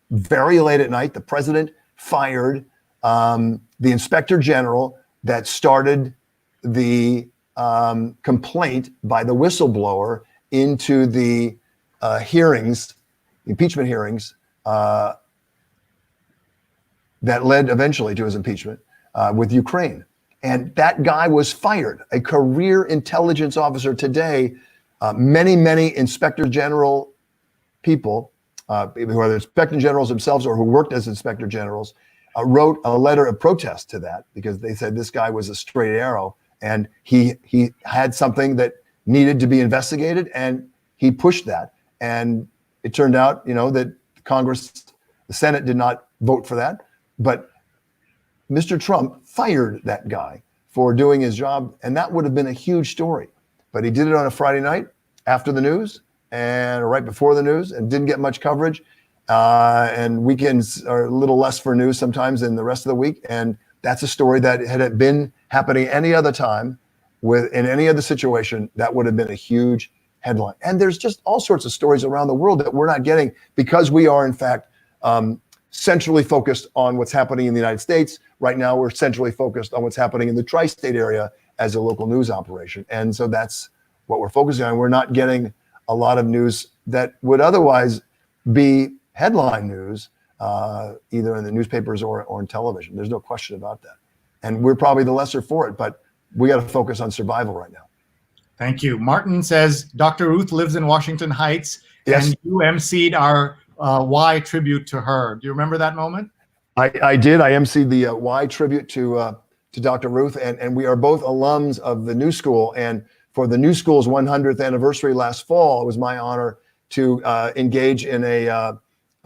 Very late at night, the president fired the inspector general that started the complaint by the whistleblower into the impeachment hearings that led eventually to his impeachment with Ukraine. And that guy was fired, a career intelligence officer. Today, many inspector general people, whether inspector generals themselves or who worked as inspector generals, wrote a letter of protest to that because they said this guy was a straight arrow and he had something that needed to be investigated, and he pushed that. And it turned out, that Congress, the Senate did not vote for that, but Mr. Trump fired that guy for doing his job, and that would have been a huge story. But he did it on a Friday night after the news and right before the news, and didn't get much coverage. And weekends are a little less for news sometimes than the rest of the week. And that's a story that had it been happening any other time in any other situation, that would have been a huge headline. And there's just all sorts of stories around the world that we're not getting because we are, in fact, centrally focused on what's happening in the United States. Right now, we're centrally focused on what's happening in the tri-state area as a local news operation. And so that's what we're focusing on. We're not getting a lot of news that would otherwise be headline news, either in the newspapers or on television. There's no question about that. And we're probably the lesser for it, but we got to focus on survival right now. Thank you. Martin says, Dr. Ruth lives in Washington Heights, yes, and you emceed our Y tribute to her. Do you remember that moment? I did. I emceed the Y tribute to Dr. Ruth, and we are both alums of the New School. And for the New School's 100th anniversary last fall, it was my honor to engage in a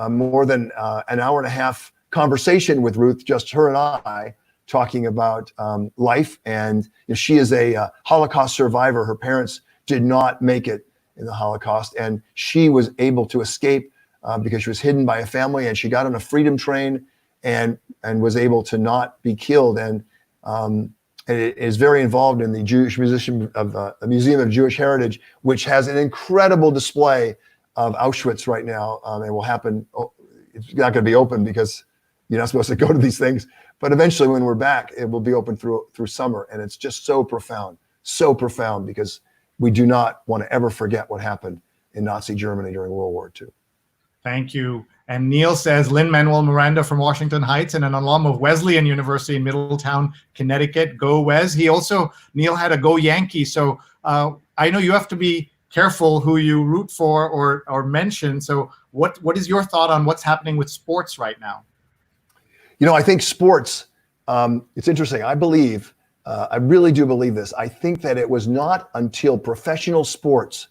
more than an hour and a half conversation with Ruth, just her and I, talking about life. And she is a Holocaust survivor. Her parents did not make it in the Holocaust, and she was able to escape because she was hidden by a family, and she got on a freedom train and was able to not be killed. And it is very involved in the Jewish Museum of Jewish Heritage, which has an incredible display of Auschwitz right now. It will happen. It's not going to be open because you're not supposed to go to these things. But eventually, when we're back, it will be open through summer. And it's just so profound because we do not want to ever forget what happened in Nazi Germany during World War II. Thank you. And Neil says, Lin-Manuel Miranda from Washington Heights and an alum of Wesleyan University in Middletown, Connecticut. Go Wes. Neil had a go Yankee. So I know you have to be careful who you root for or mention. So what is your thought on what's happening with sports right now? I think sports, it's interesting. I really do believe this. I think that it was not until professional sports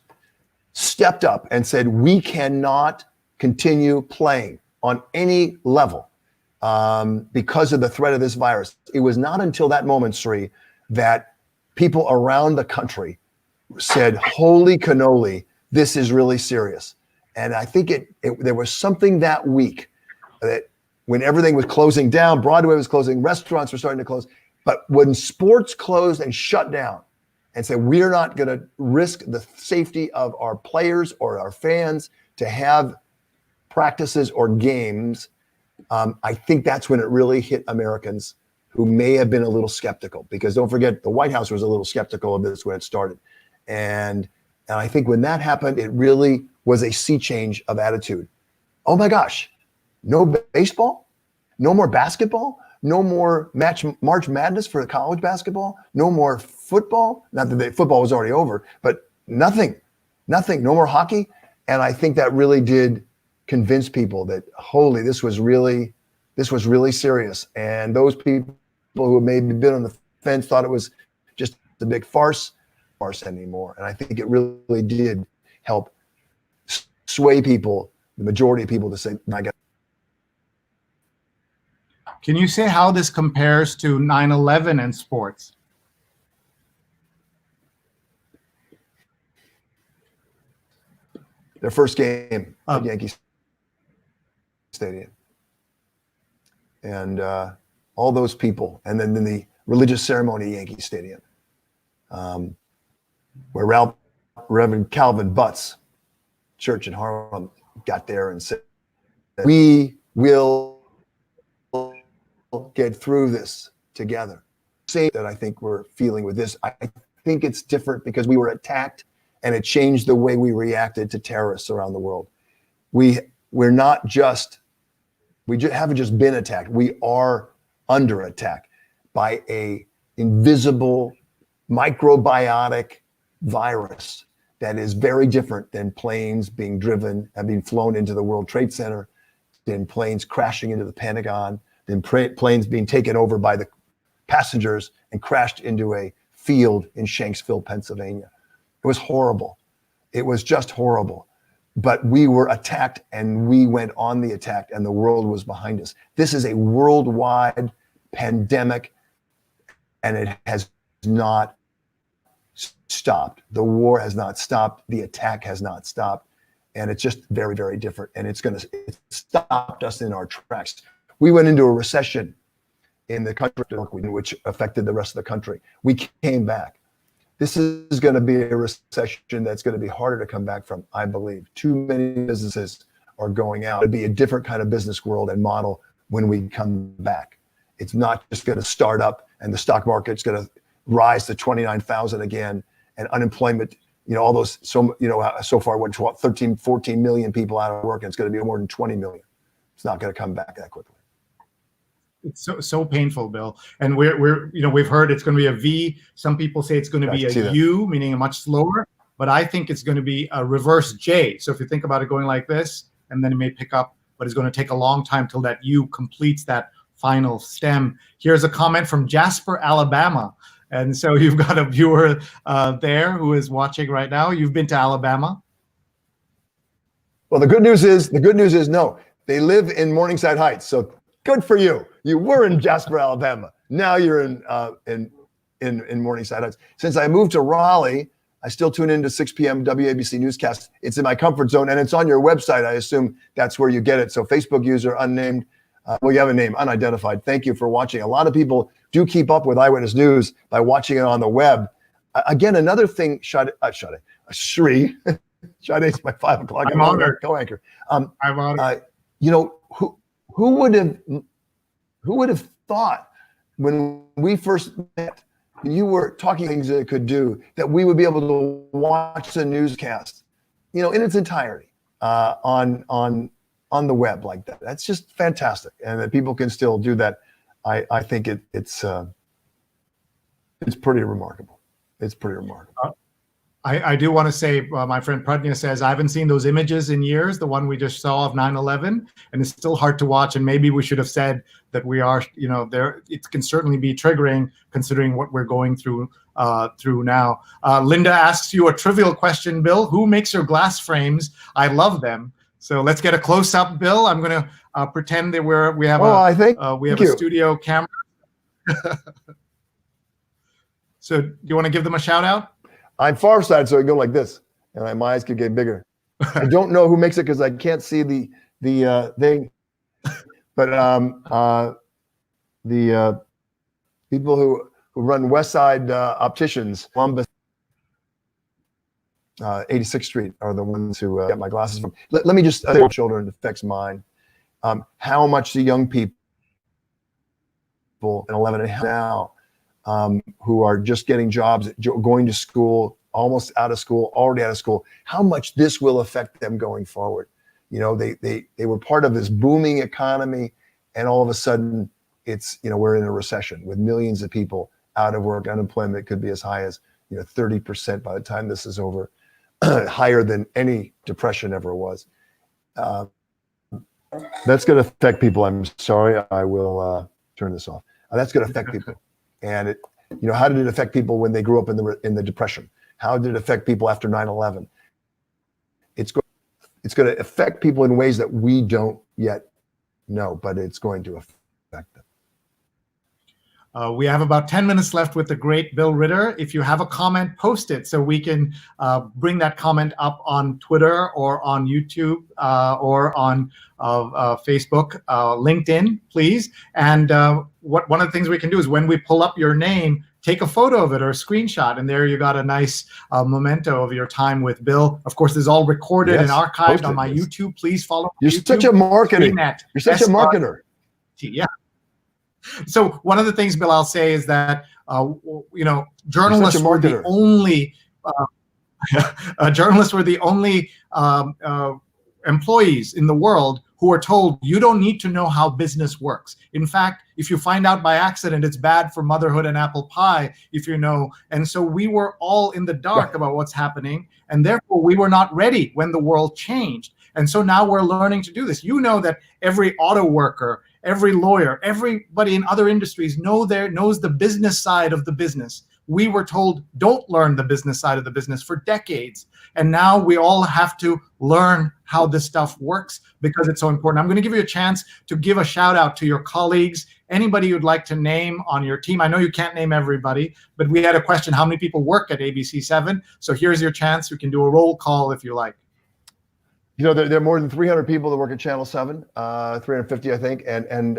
stepped up and said, we cannot continue playing on any level because of the threat of this virus. It was not until that moment, Sree, that people around the country said, holy cannoli, this is really serious. And I think there was something that week that when everything was closing down, Broadway was closing, restaurants were starting to close, but when sports closed and shut down and said, we're not going to risk the safety of our players or our fans to have practices or games, I think that's when it really hit Americans who may have been a little skeptical, because don't forget, the White House was a little skeptical of this when it started. And I think when that happened, it really was a sea change of attitude. Oh my gosh, no baseball, no more basketball, no more March Madness for college basketball, no more football. Not that football was already over, but nothing, no more hockey. And I think that really did convince people that, holy, this was really serious. And those people who had maybe been on the fence thought it was just a big farce anymore. And I think it really did help sway people, the majority of people, to say, my God. Can you say how this compares to 9/11 and sports? Their first game at Yankee Stadium. And all those people, and then the religious ceremony at Yankee Stadium, where Reverend Calvin Butts, church in Harlem, got there and said, we will get through this together. Same that I think we're feeling with this. I think it's different because we were attacked, and it changed the way we reacted to terrorists around the world. We haven't just been attacked. We are under attack by a invisible microbiotic virus that is very different than planes being driven and being flown into the World Trade Center, than planes crashing into the Pentagon, than planes being taken over by the passengers and crashed into a field in Shanksville, Pennsylvania. It was horrible. It was just horrible. But we were attacked, and we went on the attack, and the world was behind us. This is a worldwide pandemic, and it has not stopped. The war has not stopped. The attack has not stopped. And it's just very, very different. And it stopped us in our tracks. We went into a recession in the country, which affected the rest of the country. We came back. This is going to be a recession that's going to be harder to come back from, I believe. Too many businesses are going out. It'll be a different kind of business world and model when we come back. It's not just going to start up and the stock market's going to rise to 29,000 again, and unemployment, all those, so far, 13, 14 million people out of work, and it's going to be more than 20 million. It's not going to come back that quickly. It's so painful, Bill. And we've heard it's going to be a V. Some people say it's going to be a U, meaning a much slower, but I think it's going to be a reverse J. So if you think about it going like this, and then it may pick up, but it's going to take a long time till that U completes that final stem. Here's a comment from Jasper, Alabama. And so you've got a viewer there who is watching right now. You've been to Alabama? Well, the good news is no. They live in Morningside Heights, so good for you. You were in Jasper, Alabama. Now you're in Morningside Heights. Since I moved to Raleigh, I still tune into 6 p.m. WABC newscast. It's in my comfort zone, and it's on your website. I assume that's where you get it. So Facebook user unnamed. Well, you have a name, unidentified. Thank you for watching. A lot of people do keep up with Eyewitness News by watching it on the web. Again, another thing, Sree. Sade's my 5 o'clock co-anchor. I'm honored. Who would have thought when we first met, when you were talking things that it could do, that we would be able to watch the newscast, in its entirety, on the web like that. That's just fantastic, and that people can still do that. I think it's pretty remarkable. It's pretty remarkable. I do want to say, my friend Pradnya says, I haven't seen those images in years, the one we just saw of 9/11, and it's still hard to watch. And maybe we should have said that we are, there. It can certainly be triggering considering what we're going through now. Linda asks you a trivial question, Bill. Who makes your glass frames? I love them. So let's get a close up, Bill. I'm going to pretend that we have a studio camera. So do you want to give them a shout out? I'm far side, so I go like this, and my eyes could get bigger. I don't know who makes it because I can't see the thing, but the people who run West Side Opticians, Columbus, 86th Street are the ones who get my glasses from. Let me just children affects mine. How much the young people in 11 and a half now who are just getting jobs, going to school, almost out of school, already out of school, how much this will affect them going forward. You know, they were part of this booming economy, and all of a sudden it's, you know, we're in a recession with millions of people out of work. Unemployment could be as high as, you know, 30% by the time this is over, higher than any depression ever was. That's going to affect people. I'm sorry, I will turn this off. That's going to affect people. And it, you know, how did it affect people when they grew up in the depression? How did it affect people after 9/11? It's going to affect people in ways that we don't yet know, but it's going to affect them. We have about 10 minutes left with the great Bill Ritter. If you have a comment, post it so we can bring that comment up on Twitter or on YouTube or on Facebook, LinkedIn, please. And one of the things we can do is when we pull up your name, take a photo of it or a screenshot, and there you got a nice memento of your time with Bill. Of course, this is all recorded and archived on my YouTube. Please follow. You're such a marketer. You're such a marketer. Yeah. So one of the things, Bill, I'll say is that you know, journalists were the only employees in the world who were told you don't need to know how business works. In fact, if you find out by accident, it's bad for motherhood and apple pie, if you know. And so we were all in the dark about what's happening, and therefore we were not ready when the world changed. And so now we're learning to do this. You know that every auto worker, every lawyer, everybody in other industries knows the business side of the business. We were told, don't learn the business side of the business for decades. And now we all have to learn how this stuff works because it's so important. I'm going to give you a chance to give a shout out to your colleagues, anybody you'd like to name on your team. I know you can't name everybody, but we had a question, how many people work at ABC7? So here's your chance. You can do a roll call if you like. You know, there are more than 300 people that work at Channel 7, 350, I think. And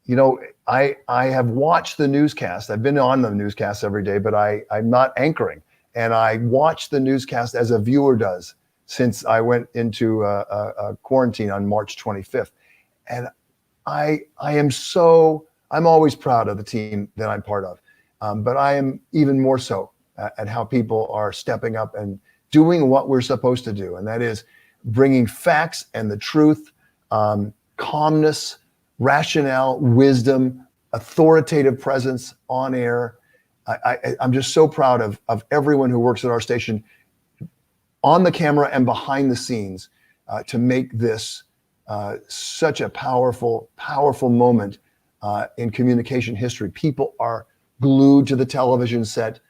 you know, I have watched the newscast. I've been on the newscast every day, but I'm not anchoring. And I watch the newscast as a viewer does since I went into a quarantine on March 25th. And I'm always proud of the team that I'm part of. But I am even more so at how people are stepping up and doing what we're supposed to do. And that is bringing facts and the truth, calmness, rationale, wisdom, authoritative presence on air. I'm just so proud of everyone who works at our station on the camera and behind the scenes to make this such a powerful, powerful moment in communication history. People are glued to the television set,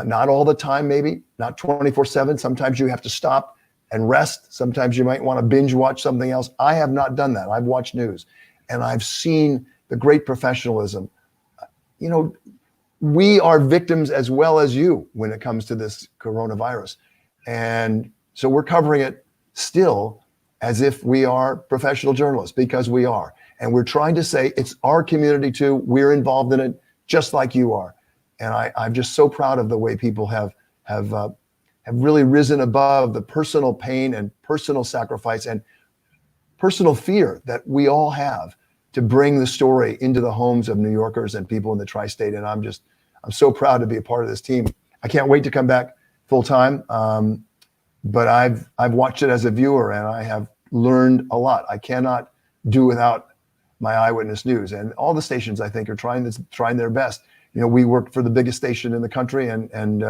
not all the time, maybe, not 24/7. Sometimes you have to stop and rest. Sometimes you might want to binge watch something else. I have not done that. I've watched news and I've seen the great professionalism. You know, we are victims as well as you when it comes to this coronavirus. And so we're covering it still as if we are professional journalists, because we are. And we're trying to say it's our community too. We're involved in it just like you are. And I'm just so proud of the way people have really risen above the personal pain and personal sacrifice and personal fear that we all have to bring the story into the homes of New Yorkers and people in the tri-state. And I'm so proud to be a part of this team. I can't wait to come back full time. But I've watched it as a viewer and I have learned a lot. I cannot do without my Eyewitness News, and all the stations I think are trying their best. You know, we work for the biggest station in the country, and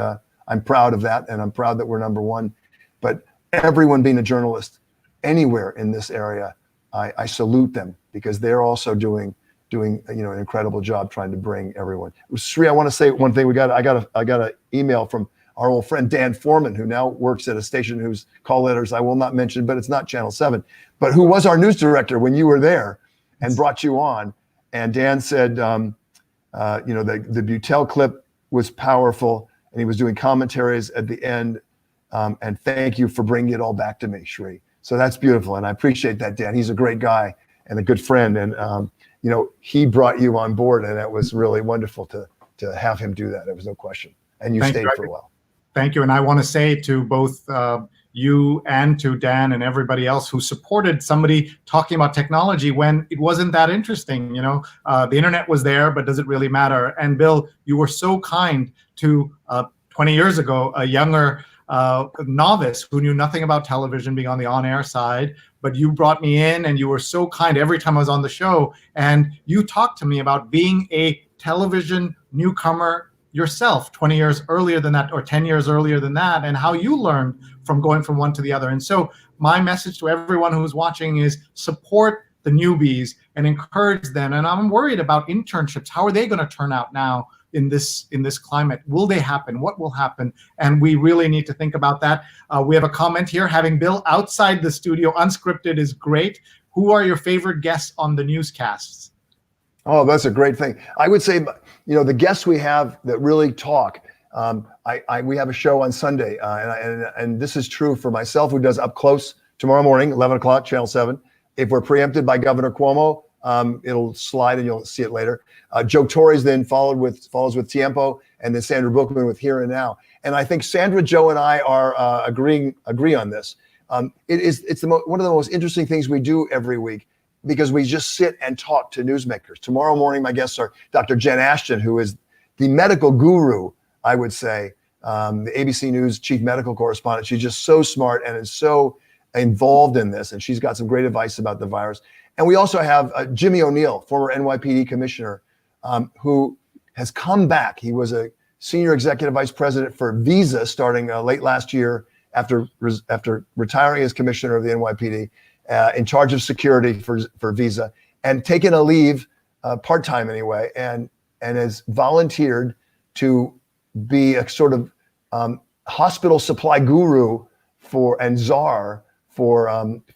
I'm proud of that, and I'm proud that we're number one. But everyone being a journalist anywhere in this area, I salute them because they're also doing an incredible job trying to bring everyone. Sree, I want to say one thing. I got an email from our old friend Dan Foreman, who now works at a station whose call letters I will not mention, but it's not Channel 7, but who was our news director when you were there and brought you on. And Dan said, the Butel clip was powerful, and he was doing commentaries at the end. And thank you for bringing it all back to me, Sree. So that's beautiful, and I appreciate that, Dan. He's a great guy and a good friend, and he brought you on board, and it was really wonderful to have him do that. There was no question, and you stayed for a while. Thank you, and I want to say to both you and to Dan and everybody else who supported somebody talking about technology when it wasn't that interesting. The internet was there, but does it really matter? And Bill, you were so kind to 20 years ago, a younger novice who knew nothing about television, being on the on-air side, but you brought me in and you were so kind every time I was on the show, and you talked to me about being a television newcomer yourself 20 years earlier than that, or 10 years earlier than that, and how you learned from going from one to the other. And so my message to everyone who's watching is support the newbies and encourage them. And I'm worried about internships. How are they going to turn out now in this climate? Will they happen? What will happen? And we really need to think about that. We have a comment here: having Bill outside the studio unscripted is great. Who are your favorite guests on the newscasts? Oh, that's a great thing. I would say, the guests we have that really talk. We have a show on Sunday, and this is true for myself, who does Up Close tomorrow morning, 11 o'clock, Channel 7. If we're preempted by Governor Cuomo, it'll slide and you'll see it later. Joe Torres then follows with Tiempo, and then Sandra Bookman with Here and Now. And I think Sandra, Joe, and I are agree on this. It's one of the most interesting things we do every week, because we just sit and talk to newsmakers. Tomorrow morning, my guests are Dr. Jen Ashton, who is the medical guru, I would say, the ABC News chief medical correspondent. She's just so smart and is so involved in this, and she's got some great advice about the virus. And we also have Jimmy O'Neill, former NYPD commissioner, who has come back. He was a senior executive vice president for Visa starting late last year after retiring as commissioner of the NYPD. In charge of security for Visa, and taken a leave, part-time anyway, and has volunteered to be a sort of hospital supply guru and czar for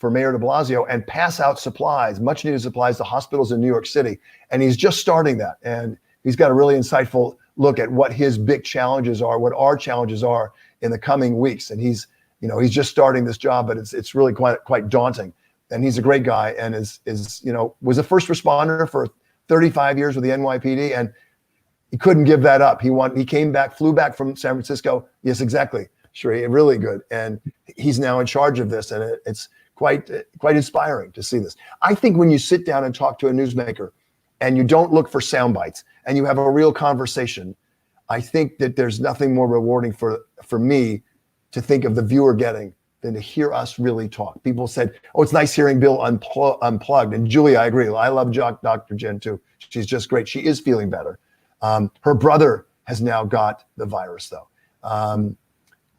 Mayor de Blasio, and pass out supplies, much needed supplies, to hospitals in New York City. And he's just starting that, and he's got a really insightful look at what his big challenges are, what our challenges are in the coming weeks. And he's just starting this job, but it's really quite daunting. And he's a great guy, and was a first responder for 35 years with the NYPD, and he couldn't give that up. He came back, flew back from San Francisco. Yes, exactly, Sree, really good. And he's now in charge of this, and it's quite inspiring to see this. I think when you sit down and talk to a newsmaker, and you don't look for sound bites, and you have a real conversation, I think that there's nothing more rewarding for me to think of the viewer getting than to hear us really talk. People said, "Oh, it's nice hearing Bill unplugged." And Julie, I agree. I love Dr. Jen too. She's just great. She is feeling better. Her brother has now got the virus though.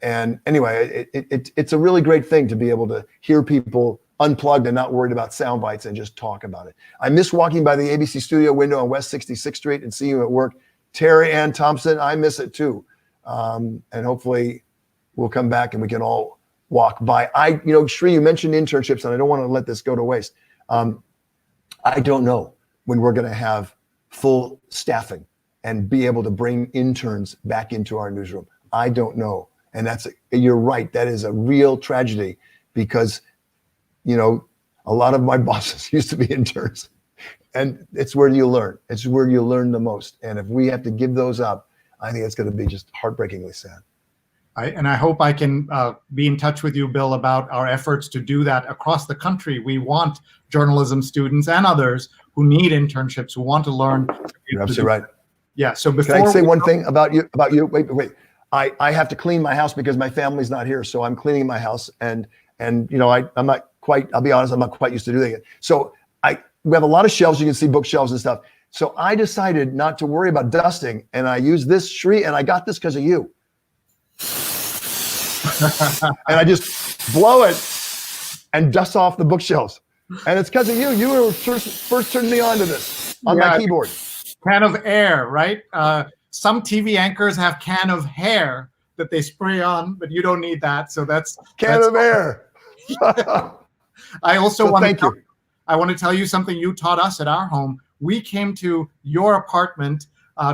And anyway, it's a really great thing to be able to hear people unplugged and not worried about sound bites and just talk about it. I miss walking by the ABC studio window on West 66th Street and seeing you at work. Terry Ann Thompson, I miss it too. And hopefully we'll come back and we can all walk by. Sree, you mentioned internships, and I don't want to let this go to waste. I don't know when we're going to have full staffing and be able to bring interns back into our newsroom. I don't know. And you're right. That is a real tragedy, because, a lot of my bosses used to be interns, and it's where you learn. It's where you learn the most. And if we have to give those up, I think it's going to be just heartbreakingly sad. I hope I can be in touch with you, Bill, about our efforts to do that across the country. We want journalism students and others who need internships, who want to learn. You're absolutely right. Yeah. So before, can I say one thing about you? Wait. I have to clean my house because my family's not here, so I'm cleaning my house, and I'm not quite. I'll be honest, I'm not quite used to doing it. So we have a lot of shelves. You can see bookshelves and stuff. So I decided not to worry about dusting, and I use this, Sree, and I got this because of you. And I just blow it and dust off the bookshelves. And it's because of you. You were first turned me on to this on my keyboard. Can of air, right? Some TV anchors have can of hair. that they spray on, but you don't need that. So that's Can of air. I also So want thank you. I want to tell you something you taught us at our home. We came to your apartment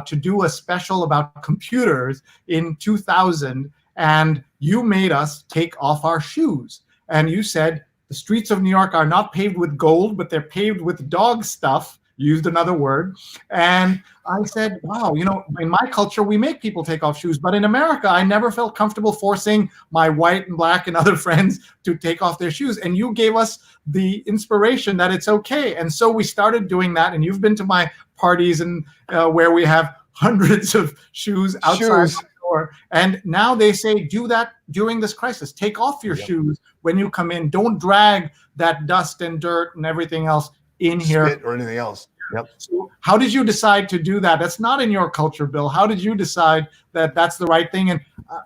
to do a special about computers in 2000, and you made us take off our shoes. And you said the streets of New York are not paved with gold, but they're paved with dog stuff. You used another word. And I said, wow, you know, in my culture, we make people take off shoes. But in America, I never felt comfortable forcing my white and black and other friends to take off their shoes. And you gave us the inspiration that it's okay. And so we started doing that. And you've been to my parties and where we have hundreds of shoes outside the door. And now they say, do that during this crisis. Take off your shoes when you come in. Don't drag that dust and dirt and everything else in here. Spit or anything else. Yep. So how did you decide to do that? That's not in your culture, Bill. How did you decide that that's the right thing? And,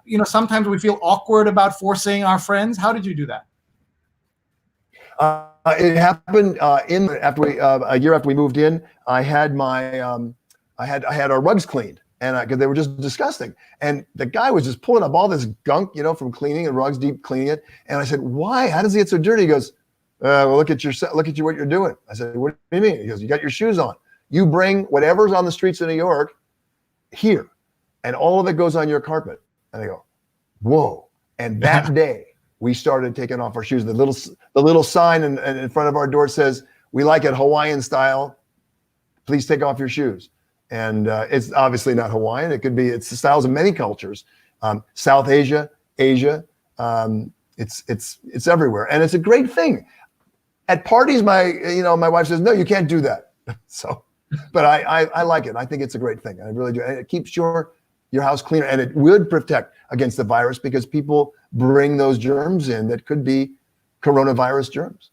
you know, sometimes we feel awkward about forcing our friends. How did you do that? It happened after a year after we moved in. I had my I had our rugs cleaned, and because they were just disgusting. And the guy was just pulling up all this gunk, you know, from cleaning and rugs, deep cleaning it. And I said, "Why? How does it get so dirty?" He goes, "Well, look at what you're doing." I said, "What do you mean?" He goes, "You got your shoes on. You bring whatever's on the streets of New York here, and all of it goes on your carpet." And I go, "Whoa!" And that day, we started taking off our shoes. The little sign in front of our door says, "We like it Hawaiian style. Please take off your shoes." And it's obviously not Hawaiian. It's the styles of many cultures, South Asia, Asia. It's everywhere, and it's a great thing. At parties, my wife says, "No, you can't do that." So, but I like it. I think it's a great thing. I really do. And it keeps your house cleaner, and it would protect against the virus because people bring those germs in that could be coronavirus germs.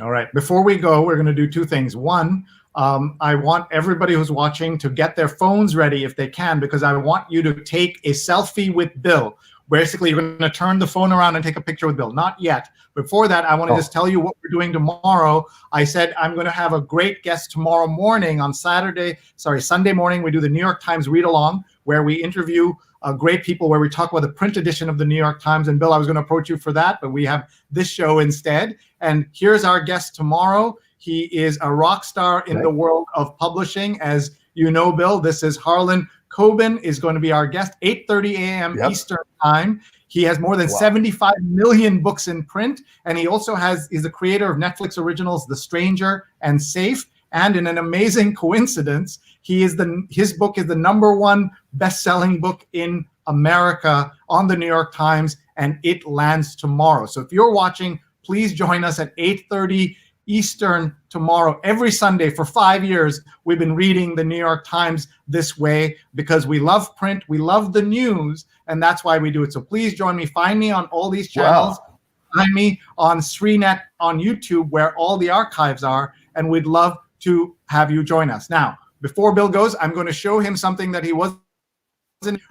All right. Before we go, we're going to do two things. One, I want everybody who's watching to get their phones ready if they can, because I want you to take a selfie with Bill. Basically, you're going to turn the phone around and take a picture with Bill. Not yet. Before that, I want to just tell you what we're doing tomorrow. I said I'm going to have a great guest tomorrow morning on Sunday morning. We do the New York Times read along, where we interview great people, where we talk about the print edition of the New York Times. And Bill, I was going to approach you for that, but we have this show instead. And here's our guest tomorrow. He is a rock star in the world of publishing. As you know, Bill, this is Harlan Coben is going to be our guest, 8:30 a.m. Eastern time. He has more than 75 million books in print, and he also is the creator of Netflix originals The Stranger and Safe. And in an amazing coincidence, his book is the #1 best-selling book in America on the New York Times, and it lands tomorrow. So if you're watching, please join us at 8:30 Eastern tomorrow. Every Sunday for 5 years, we've been reading the New York Times this way because we love print, we love the news, and that's why we do it. So please join me. Find me on all these channels. Wow. Find me on SreeneT on YouTube, where all the archives are, and we'd love to have you join us. Now, before Bill goes, I'm going to show him something that he wasn't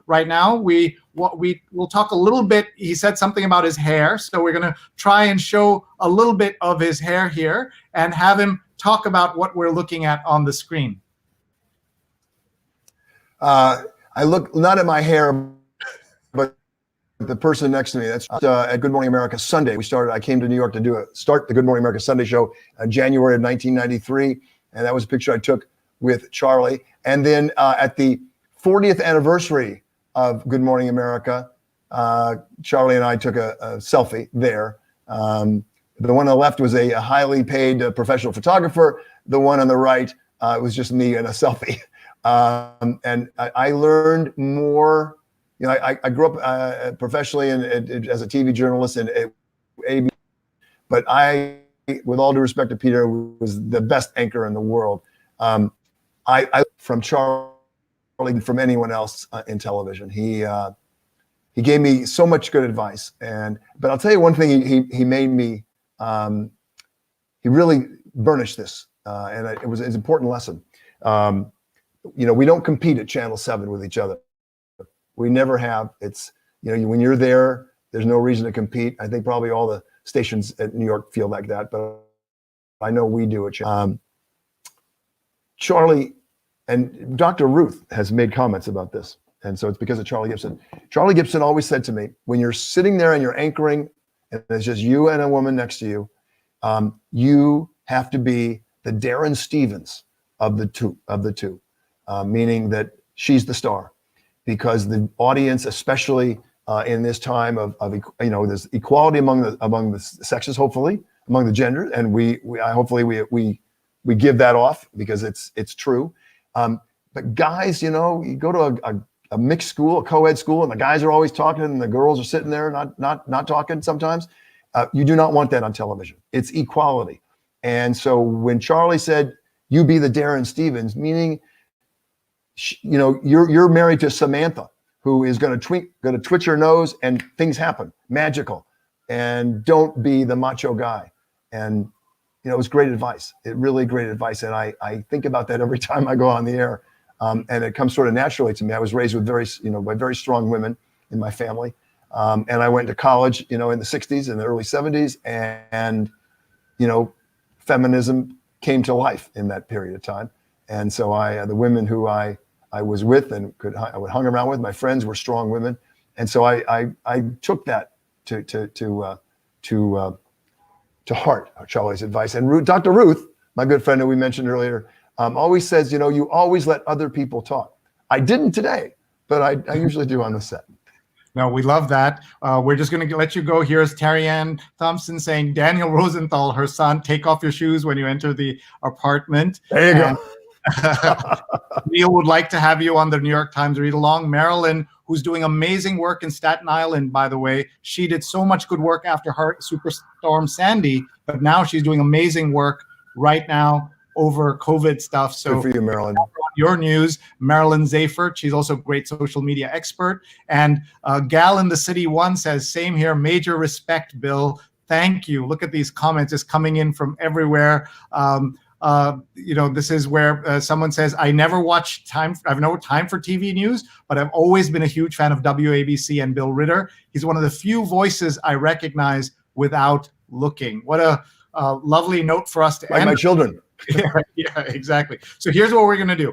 right now. We'll talk a little bit. He said something about his hair, so we're going to try and show a little bit of his hair here and have him talk about what we're looking at on the screen. I look not at my hair, but the person next to me. That's at Good Morning America Sunday. I came to New York to start the Good Morning America Sunday show in January of 1993, and that was a picture I took with Charlie. And then at the 40th anniversary of Good Morning America, Charlie and I took a selfie there. The one on the left was a highly paid professional photographer. The one on the right was just me and a selfie. And I learned more. You know, I grew up professionally and as a TV journalist and ABC, but with all due respect to Peter, was the best anchor in the world. I from Charlie, from anyone else in television. He gave me so much good advice. But I'll tell you one thing he made me. He really burnished this, and it was an important lesson. You know, we don't compete at Channel 7 with each other. We never have. It's, you know, when you're there, there's no reason to compete. I think probably all the stations at New York feel like that, but I know we do at Charlie and Dr. Ruth has made comments about this. And so it's because of Charlie Gibson. Charlie Gibson always said to me, when you're sitting there and you're anchoring and it's just you and a woman next to you, you have to be the Darren Stevens of the two, meaning that she's the star, because the audience, especially in this time of there's equality among the sexes, hopefully among the genders, and we hopefully we give that off because it's true. But guys, you go to a mixed school, a co-ed school, and the guys are always talking and the girls are sitting there not talking sometimes. You do not want that on television. It's equality. And so when Charlie said, you be the Darren Stevens, meaning, you're married to Samantha, who is going to twitch her nose and things happen, magical, and don't be the macho guy. And, it was great advice. It really great advice. And I think about that every time I go on the air. And it comes sort of naturally to me. I was raised with by very strong women in my family. And I went to college, in the 60s and the early 70s. And feminism came to life in that period of time. And so the women who I was with and I would hung around with, my friends were strong women. And so I took that to heart, Charlie's advice. And Dr. Ruth, my good friend who we mentioned earlier, always says, you always let other people talk. I didn't today, but I usually do on the set. No, we love that. We're just going to let you go. Here's Terry Ann Thompson saying, Daniel Rosenthal, her son, take off your shoes when you enter the apartment. There you go. Neil would like to have you on the New York Times read along. Marilyn, who's doing amazing work in Staten Island, by the way. She did so much good work after Superstorm Sandy, but now she's doing amazing work right now over COVID stuff. So good for you, Marilyn. Your news, Marilyn Zafert. She's also a great social media expert. And Gal in the City One says, same here, major respect, Bill. Thank you. Look at these comments just coming in from everywhere. This is where someone says, I've no time for TV news, but I've always been a huge fan of WABC and Bill Ritter. He's one of the few voices I recognize without looking. What a lovely note for us to end. My children. Yeah, exactly. So here's what we're going to do.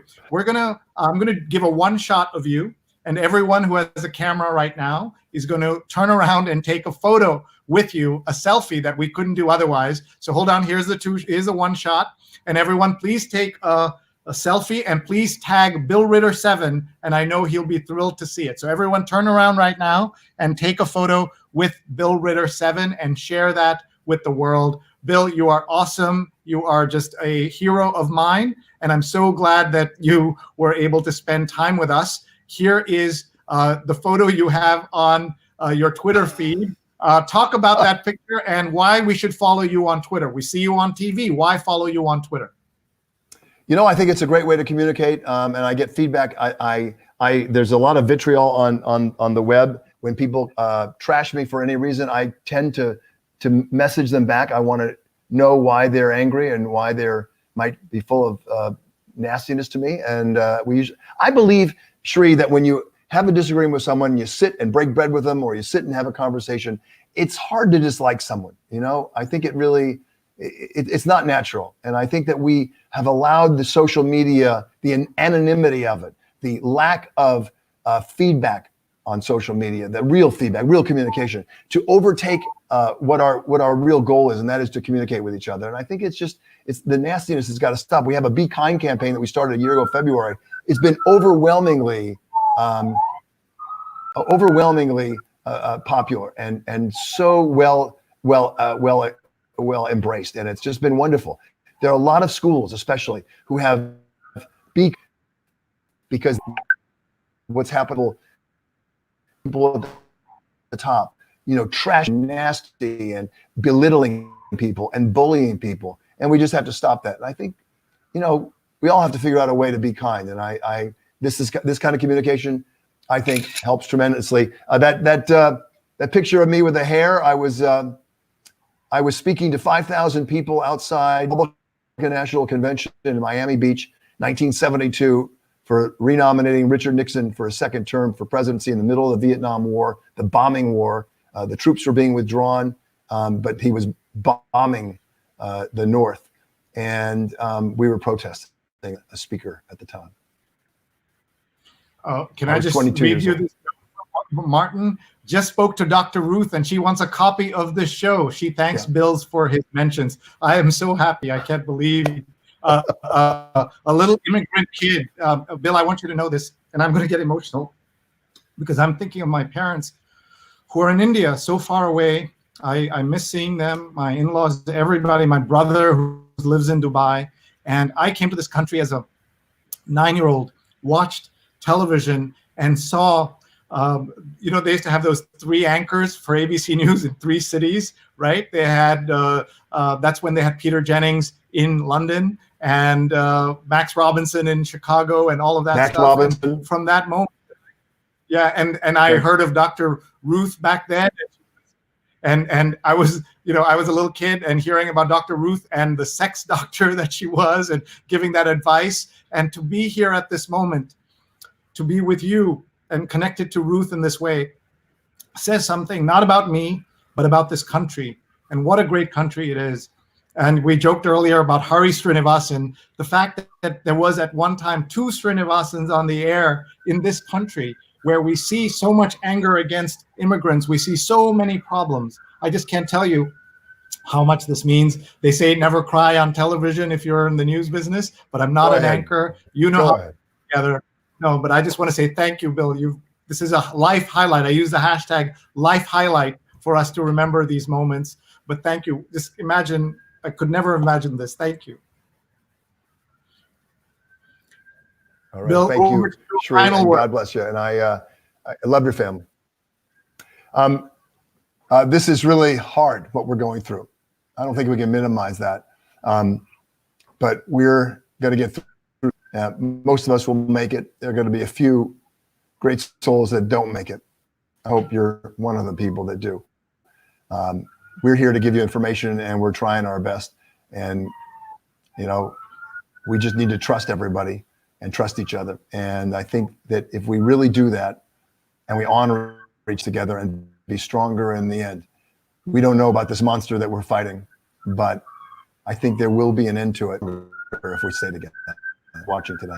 I'm going to give a one shot of you, and everyone who has a camera right now is going to turn around and take a photo with you, a selfie that we couldn't do otherwise. So hold on, here's the one shot. And everyone, please take a selfie and please tag Bill Ritter 7, and I know he'll be thrilled to see it. So everyone turn around right now and take a photo with Bill Ritter 7 and share that with the world. Bill, you are awesome. You are just a hero of mine, and I'm so glad that you were able to spend time with us. Here is the photo you have on your Twitter feed. Talk about that picture and why we should follow you on Twitter. We see you on TV. Why follow you on Twitter? I think it's a great way to communicate, and I get feedback. There's a lot of vitriol on the web. When people trash me for any reason, I tend to message them back. I want to know why they're angry and why they're might be full of nastiness to me. And I believe, Sree, that when you have a disagreement with someone, you sit and break bread with them, or you sit and have a conversation, it's hard to dislike someone. I think it really, it's not natural. And I think that we have allowed the social media, the anonymity of it, the lack of feedback on social media, the real feedback, real communication, to overtake what our real goal is, and that is to communicate with each other. And I think it's the nastiness has got to stop. We have a Be Kind campaign that we started a year ago, February. It's been overwhelmingly popular and so well embraced, and it's just been wonderful. There are a lot of schools, especially, who have because what's happened, people at the top, trash, nasty, and belittling people and bullying people, and we just have to stop that. And I think, we all have to figure out a way to be kind. And this kind of communication, I think, helps tremendously. That picture of me with the hair, I was speaking to 5,000 people outside the National Convention in Miami Beach, 1972, for renominating Richard Nixon for a second term for presidency in the middle of the Vietnam War, the bombing war. The troops were being withdrawn, but he was bombing the North, and we were protesting a speaker at the time. Can I just 22 read years you old. this? Martin just spoke to Dr. Ruth, and she wants a copy of this show. She thanks Bill's for his mentions. I am so happy. I can't believe a little immigrant kid. Bill, I want you to know this, and I'm going to get emotional because I'm thinking of my parents who are in India, so far away. I miss seeing them, my in-laws, everybody, my brother who lives in Dubai. And I came to this country as a 9-year-old, watched television and saw, they used to have those 3 anchors for ABC News in 3 cities, right? They had, that's when they had Peter Jennings in London and Max Robinson in Chicago and all of that Max stuff. Robinson. And from that moment, and I heard of Dr. Ruth back then. And I was, I was a little kid and hearing about Dr. Ruth and the sex doctor that she was and giving that advice. And to be here at this moment, to be with you and connected to Ruth in this way says something not about me, but about this country and what a great country it is. And we joked earlier about Sree Sreenivasan, the fact that there was at one time 2 Sreenivasans on the air in this country, where we see so much anger against immigrants. We see so many problems. I just can't tell you how much this means. They say never cry on television if you're in the news business, but I'm not an anchor. You know how together. No, but I just want to say thank you, Bill. This is a life highlight. I use the hashtag life highlight for us to remember these moments. But thank you. Just imagine, I could never imagine this. Thank you. All right, Bill, thank you, Sree, and word. God bless you. And I love your family. This is really hard, what we're going through. I don't think we can minimize that. But we're going to get through. Most of us will make it. There are going to be a few great souls that don't make it. I hope you're one of the people that do. We're here to give you information, and we're trying our best. And, we just need to trust everybody and trust each other. And I think that if we really do that and we honor each together and be stronger in the end, we don't know about this monster that we're fighting, but I think there will be an end to it if we stay together. Watching today.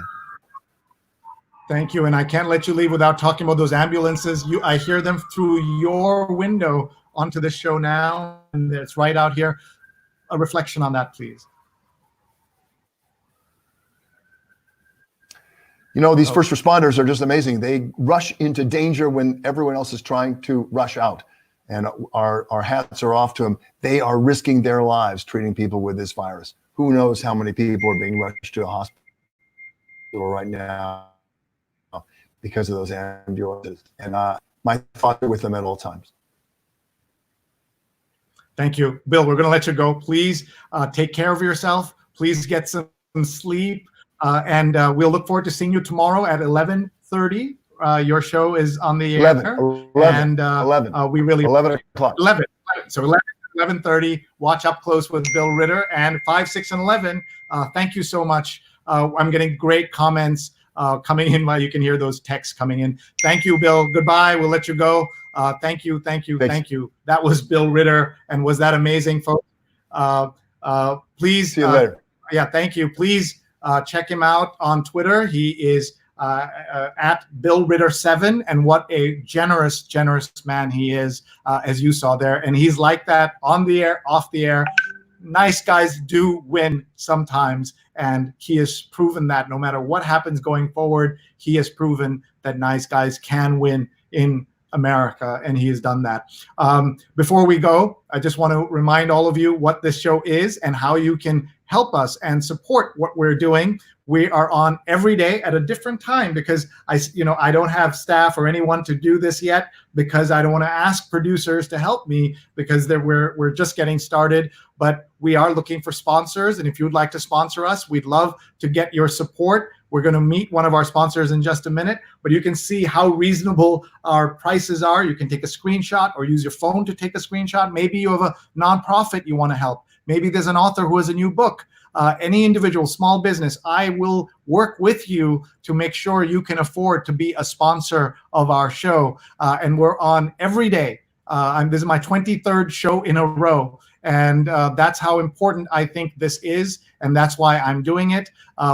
Thank you. And I can't let you leave without talking about those ambulances. I hear them through your window onto the show now, and it's right out here. A reflection on that, please. These first responders are just amazing. They rush into danger when everyone else is trying to rush out. And our hats are off to them. They are risking their lives treating people with this virus. Who knows how many people are being rushed to a hospital right now because of those ambulances. And my thoughts are with them at all times. Thank you. Bill, we're going to let you go. Please take care of yourself. Please get some sleep. And we'll look forward to seeing you tomorrow at 11:30. Your show is on the air. 11. We really 11 o'clock. 11. So 11:30. Watch Up Close with Bill Ritter. And 5, 6, and 11. Thank you so much. I'm getting great comments coming in while you can hear those texts coming in. Thank you, Bill. Goodbye. We'll let you go. Thank you. Thank you. That was Bill Ritter. And was that amazing, folks? Please. See you later. Yeah, thank you. Please check him out on Twitter. He is at Bill Ritter 7, and what a generous man he is, as you saw there. And he's like that on the air, off the air. Nice guys do win sometimes, and he has proven that no matter what happens going forward, he has proven that nice guys can win in America, and he has done that. Before we go, I just want to remind all of you what this show is and how you can help us and support what we're doing. We are on every day at a different time because I don't have staff or anyone to do this yet, because I don't want to ask producers to help me, because we're just getting started. But we are looking for sponsors, and if you would like to sponsor us, we'd love to get your support. We're going to meet one of our sponsors in just a minute, but you can see how reasonable our prices are. You can take a screenshot or use your phone to take a screenshot. Maybe you have a nonprofit you want to help. Maybe there's an author who has a new book. Any individual, small business, I will work with you to make sure you can afford to be a sponsor of our show. And we're on every day. This is my 23rd show in a row. And that's how important I think this is. And that's why I'm doing it.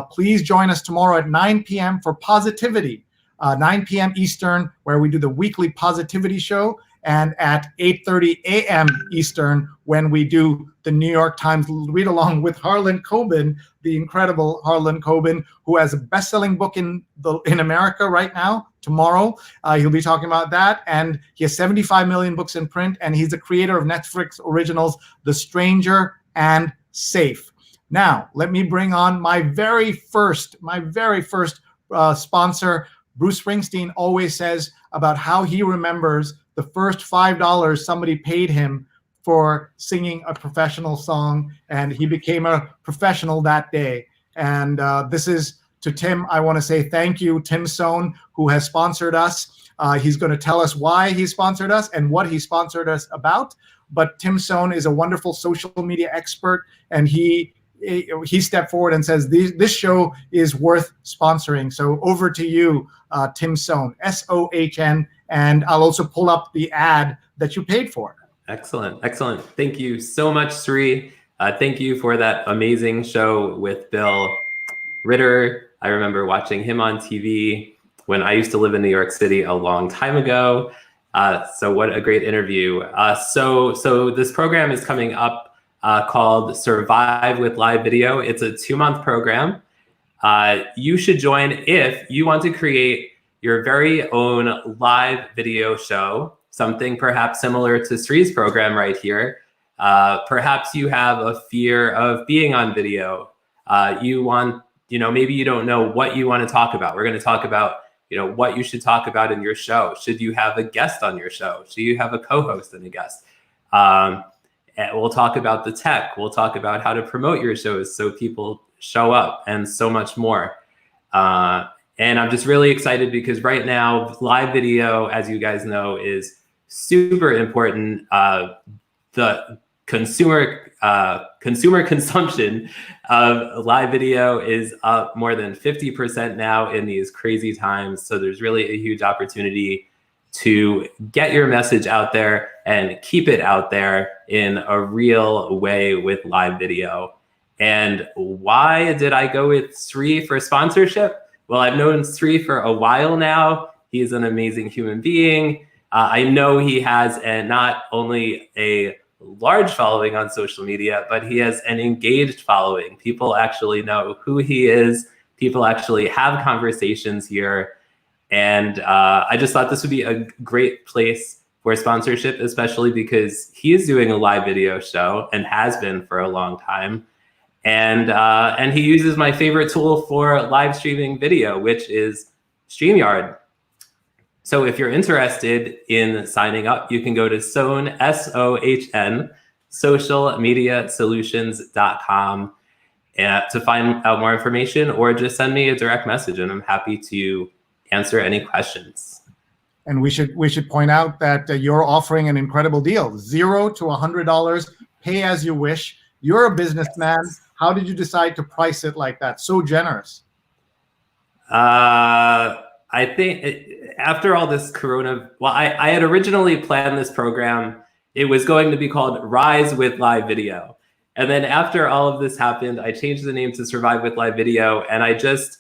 Please join us tomorrow at 9 p.m. for Positivity. 9 p.m. Eastern, where we do the weekly positivity show, and at 8:30 a.m. Eastern, when we do the New York Times read along with Harlan Coben, the incredible Harlan Coben, who has a best-selling book in America right now. Tomorrow, he'll be talking about that, and he has 75 million books in print, and he's the creator of Netflix originals The Stranger and Safe. Now, let me bring on my very first sponsor. Bruce Springsteen always says about how he remembers the first $5 somebody paid him for singing a professional song, and he became a professional that day. And this is to Tim. I want to say thank you, Tim Sohn, who has sponsored us. He's going to tell us why he sponsored us and what he sponsored us about. But Tim Sohn is a wonderful social media expert, and he stepped forward and says this show is worth sponsoring. So over to you, Tim Sohn, S-O-H-N, and I'll also pull up the ad that you paid for. Excellent. Excellent. Thank you so much, Sree. Thank you for that amazing show with Bill Ritter. I remember watching him on TV when I used to live in New York City a long time ago. So what a great interview. So this program is coming up called Survive with Live Video. It's a 2-month program. You should join if you want to create your very own live video show, something perhaps similar to Sree's program right here. Perhaps you have a fear of being on video. Maybe you don't know what you want to talk about. We're going to talk about, what you should talk about in your show. Should you have a guest on your show? Should you have a co-host and a guest? And we'll talk about the tech. We'll talk about how to promote your shows so people show up, and so much more. And I'm just really excited because right now, live video, as you guys know, is super important. The consumer consumption of live video is up more than 50% now in these crazy times. So there's really a huge opportunity to get your message out there and keep it out there in a real way with live video. And why did I go with Sree for sponsorship? Well, I've known Sree for a while now. He's an amazing human being. I know he has not only a large following on social media, but he has an engaged following. People actually know who he is. People actually have conversations here. And I just thought this would be a great place for sponsorship, especially because he is doing a live video show and has been for a long time. And he uses my favorite tool for live streaming video, which is StreamYard. So if you're interested in signing up, you can go to Sohn, S-O-H-N, socialmediasolutions.com to find out more information, or just send me a direct message and I'm happy to answer any questions. And we should point out that you're offering an incredible deal, $0 to $100, pay as you wish. You're a businessman. How did you decide to price it like that? So generous. I think after all this I had originally planned this program. It was going to be called Rise with Live Video. And then after all of this happened, I changed the name to Survive with Live Video. And I just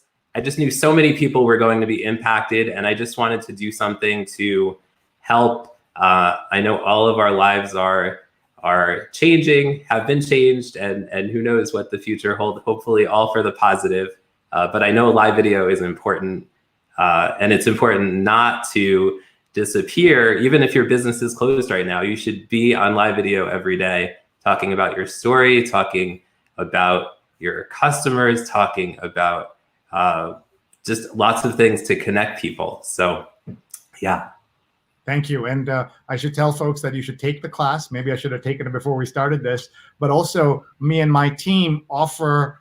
knew so many people were going to be impacted. And I just wanted to do something to help. I know all of our lives are changing, have been changed, and who knows what the future holds, hopefully all for the positive. But I know live video is important. And it's important not to disappear. Even if your business is closed right now, you should be on live video every day, talking about your story, talking about your customers, talking about just lots of things to connect people. So, yeah. Thank you. And I should tell folks that you should take the class. Maybe I should have taken it before we started this, but also me and my team offer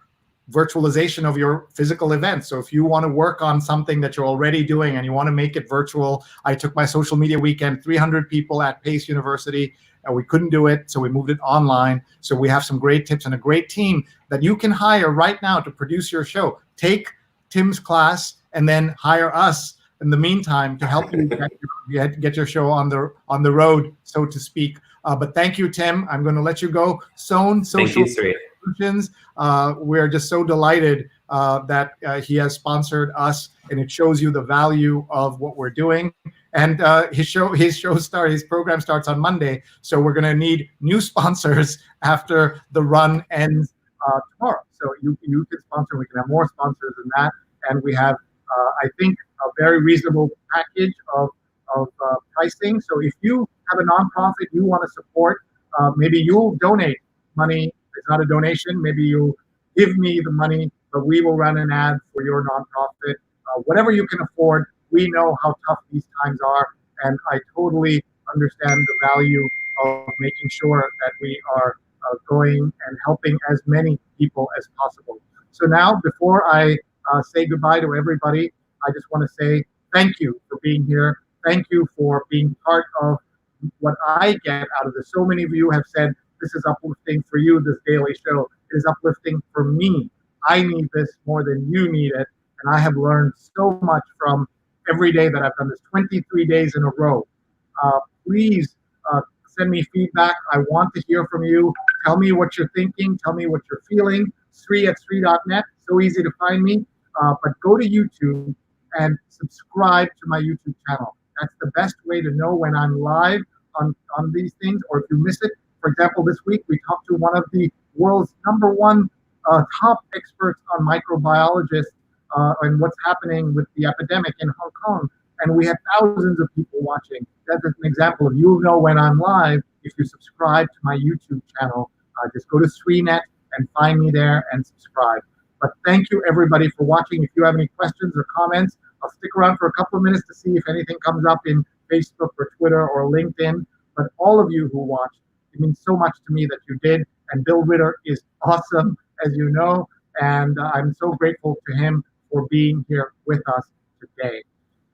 virtualization of your physical events. So if you want to work on something that you're already doing and you want to make it virtual, I took my social media weekend, 300 people at Pace University, and we couldn't do it, so we moved it online. So we have some great tips and a great team that you can hire right now to produce your show. Take Tim's class and then hire us in the meantime to help you get your show on the road, so to speak. But thank you, Tim. I'm going to let you go. Sohn, Social Solutions. we're just so delighted that he has sponsored us, and it shows you the value of what we're doing. And his program starts on Monday, so we're going to need new sponsors after the run ends tomorrow. So you can sponsor. We can have more sponsors than that, and we have, I think, a very reasonable package of pricing. So if you have a nonprofit you want to support, maybe you'll donate money. It's not a donation. Maybe you'll give me the money, but we will run an ad for your nonprofit. Whatever you can afford. We know how tough these times are, and I totally understand the value of making sure that we are going and helping as many people as possible. So now, before I say goodbye to everybody, I just want to say thank you for being here. Thank you for being part of what I get out of this. So many of you have said, this is uplifting for you, this daily show. It is uplifting for me. I need this more than you need it. And I have learned so much from every day that I've done this, 23 days in a row. Please send me feedback. I want to hear from you. Tell me what you're thinking. Tell me what you're feeling. Sree@sree.net. So easy to find me. But go to YouTube and subscribe to my YouTube channel. That's the best way to know when I'm live on these things, or if you miss it. For example, this week we talked to one of the world's #1 top experts on microbiologists and what's happening with the epidemic in Hong Kong. And we had thousands of people watching. That's an example of, you'll know when I'm live if you subscribe to my YouTube channel. Just go to sreenet and find me there and subscribe. But thank you everybody for watching. If you have any questions or comments, I'll stick around for a couple of minutes to see if anything comes up in Facebook or Twitter or LinkedIn. But all of you who watched, it means so much to me that you did. And Bill Ritter is awesome, as you know. And I'm so grateful to him for being here with us today.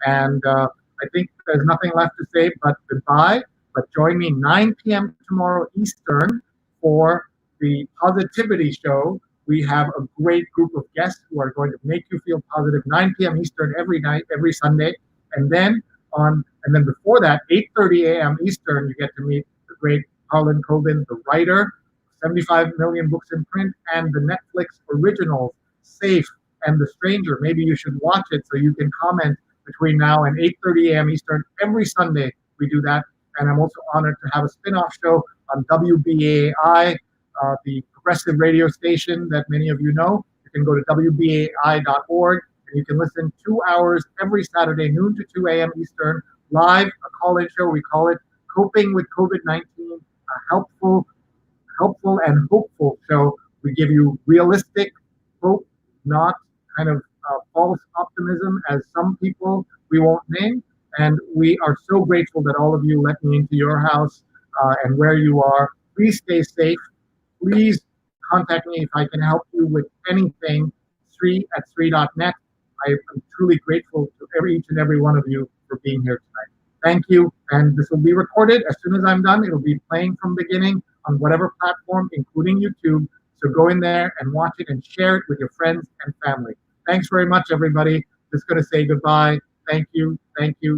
And I think there's nothing left to say but goodbye. But join me 9 p.m. tomorrow Eastern for the Positivity Show. We have a great group of guests who are going to make you feel positive. 9 p.m. Eastern every night, every Sunday. And then before that, 8:30 a.m. Eastern, you get to meet the great Harlan Coben, the writer, 75 million books in print, and the Netflix originals, Safe and The Stranger. Maybe you should watch it so you can comment between now and 8:30 a.m. Eastern. Every Sunday we do that. And I'm also honored to have a spin-off show on WBAI, the progressive radio station that many of you know. You can go to WBAI.org and you can listen 2 hours every Saturday, noon to 2 a.m. Eastern, live, a call-in show. We call it Coping with COVID-19, a helpful and hopeful show. We give you realistic hope, not kind of false optimism, as some people we won't name. And we are so grateful that all of you let me into your house and where you are. Please stay safe. Please contact me if I can help you with anything. Sree@sree.net. I am truly grateful to each and every one of you for being here tonight. Thank you. And this will be recorded. As soon as I'm done, it'll be playing from the beginning on whatever platform, including YouTube. So go in there and watch it and share it with your friends and family. Thanks very much, everybody. Just going to say goodbye. Thank you. Thank you.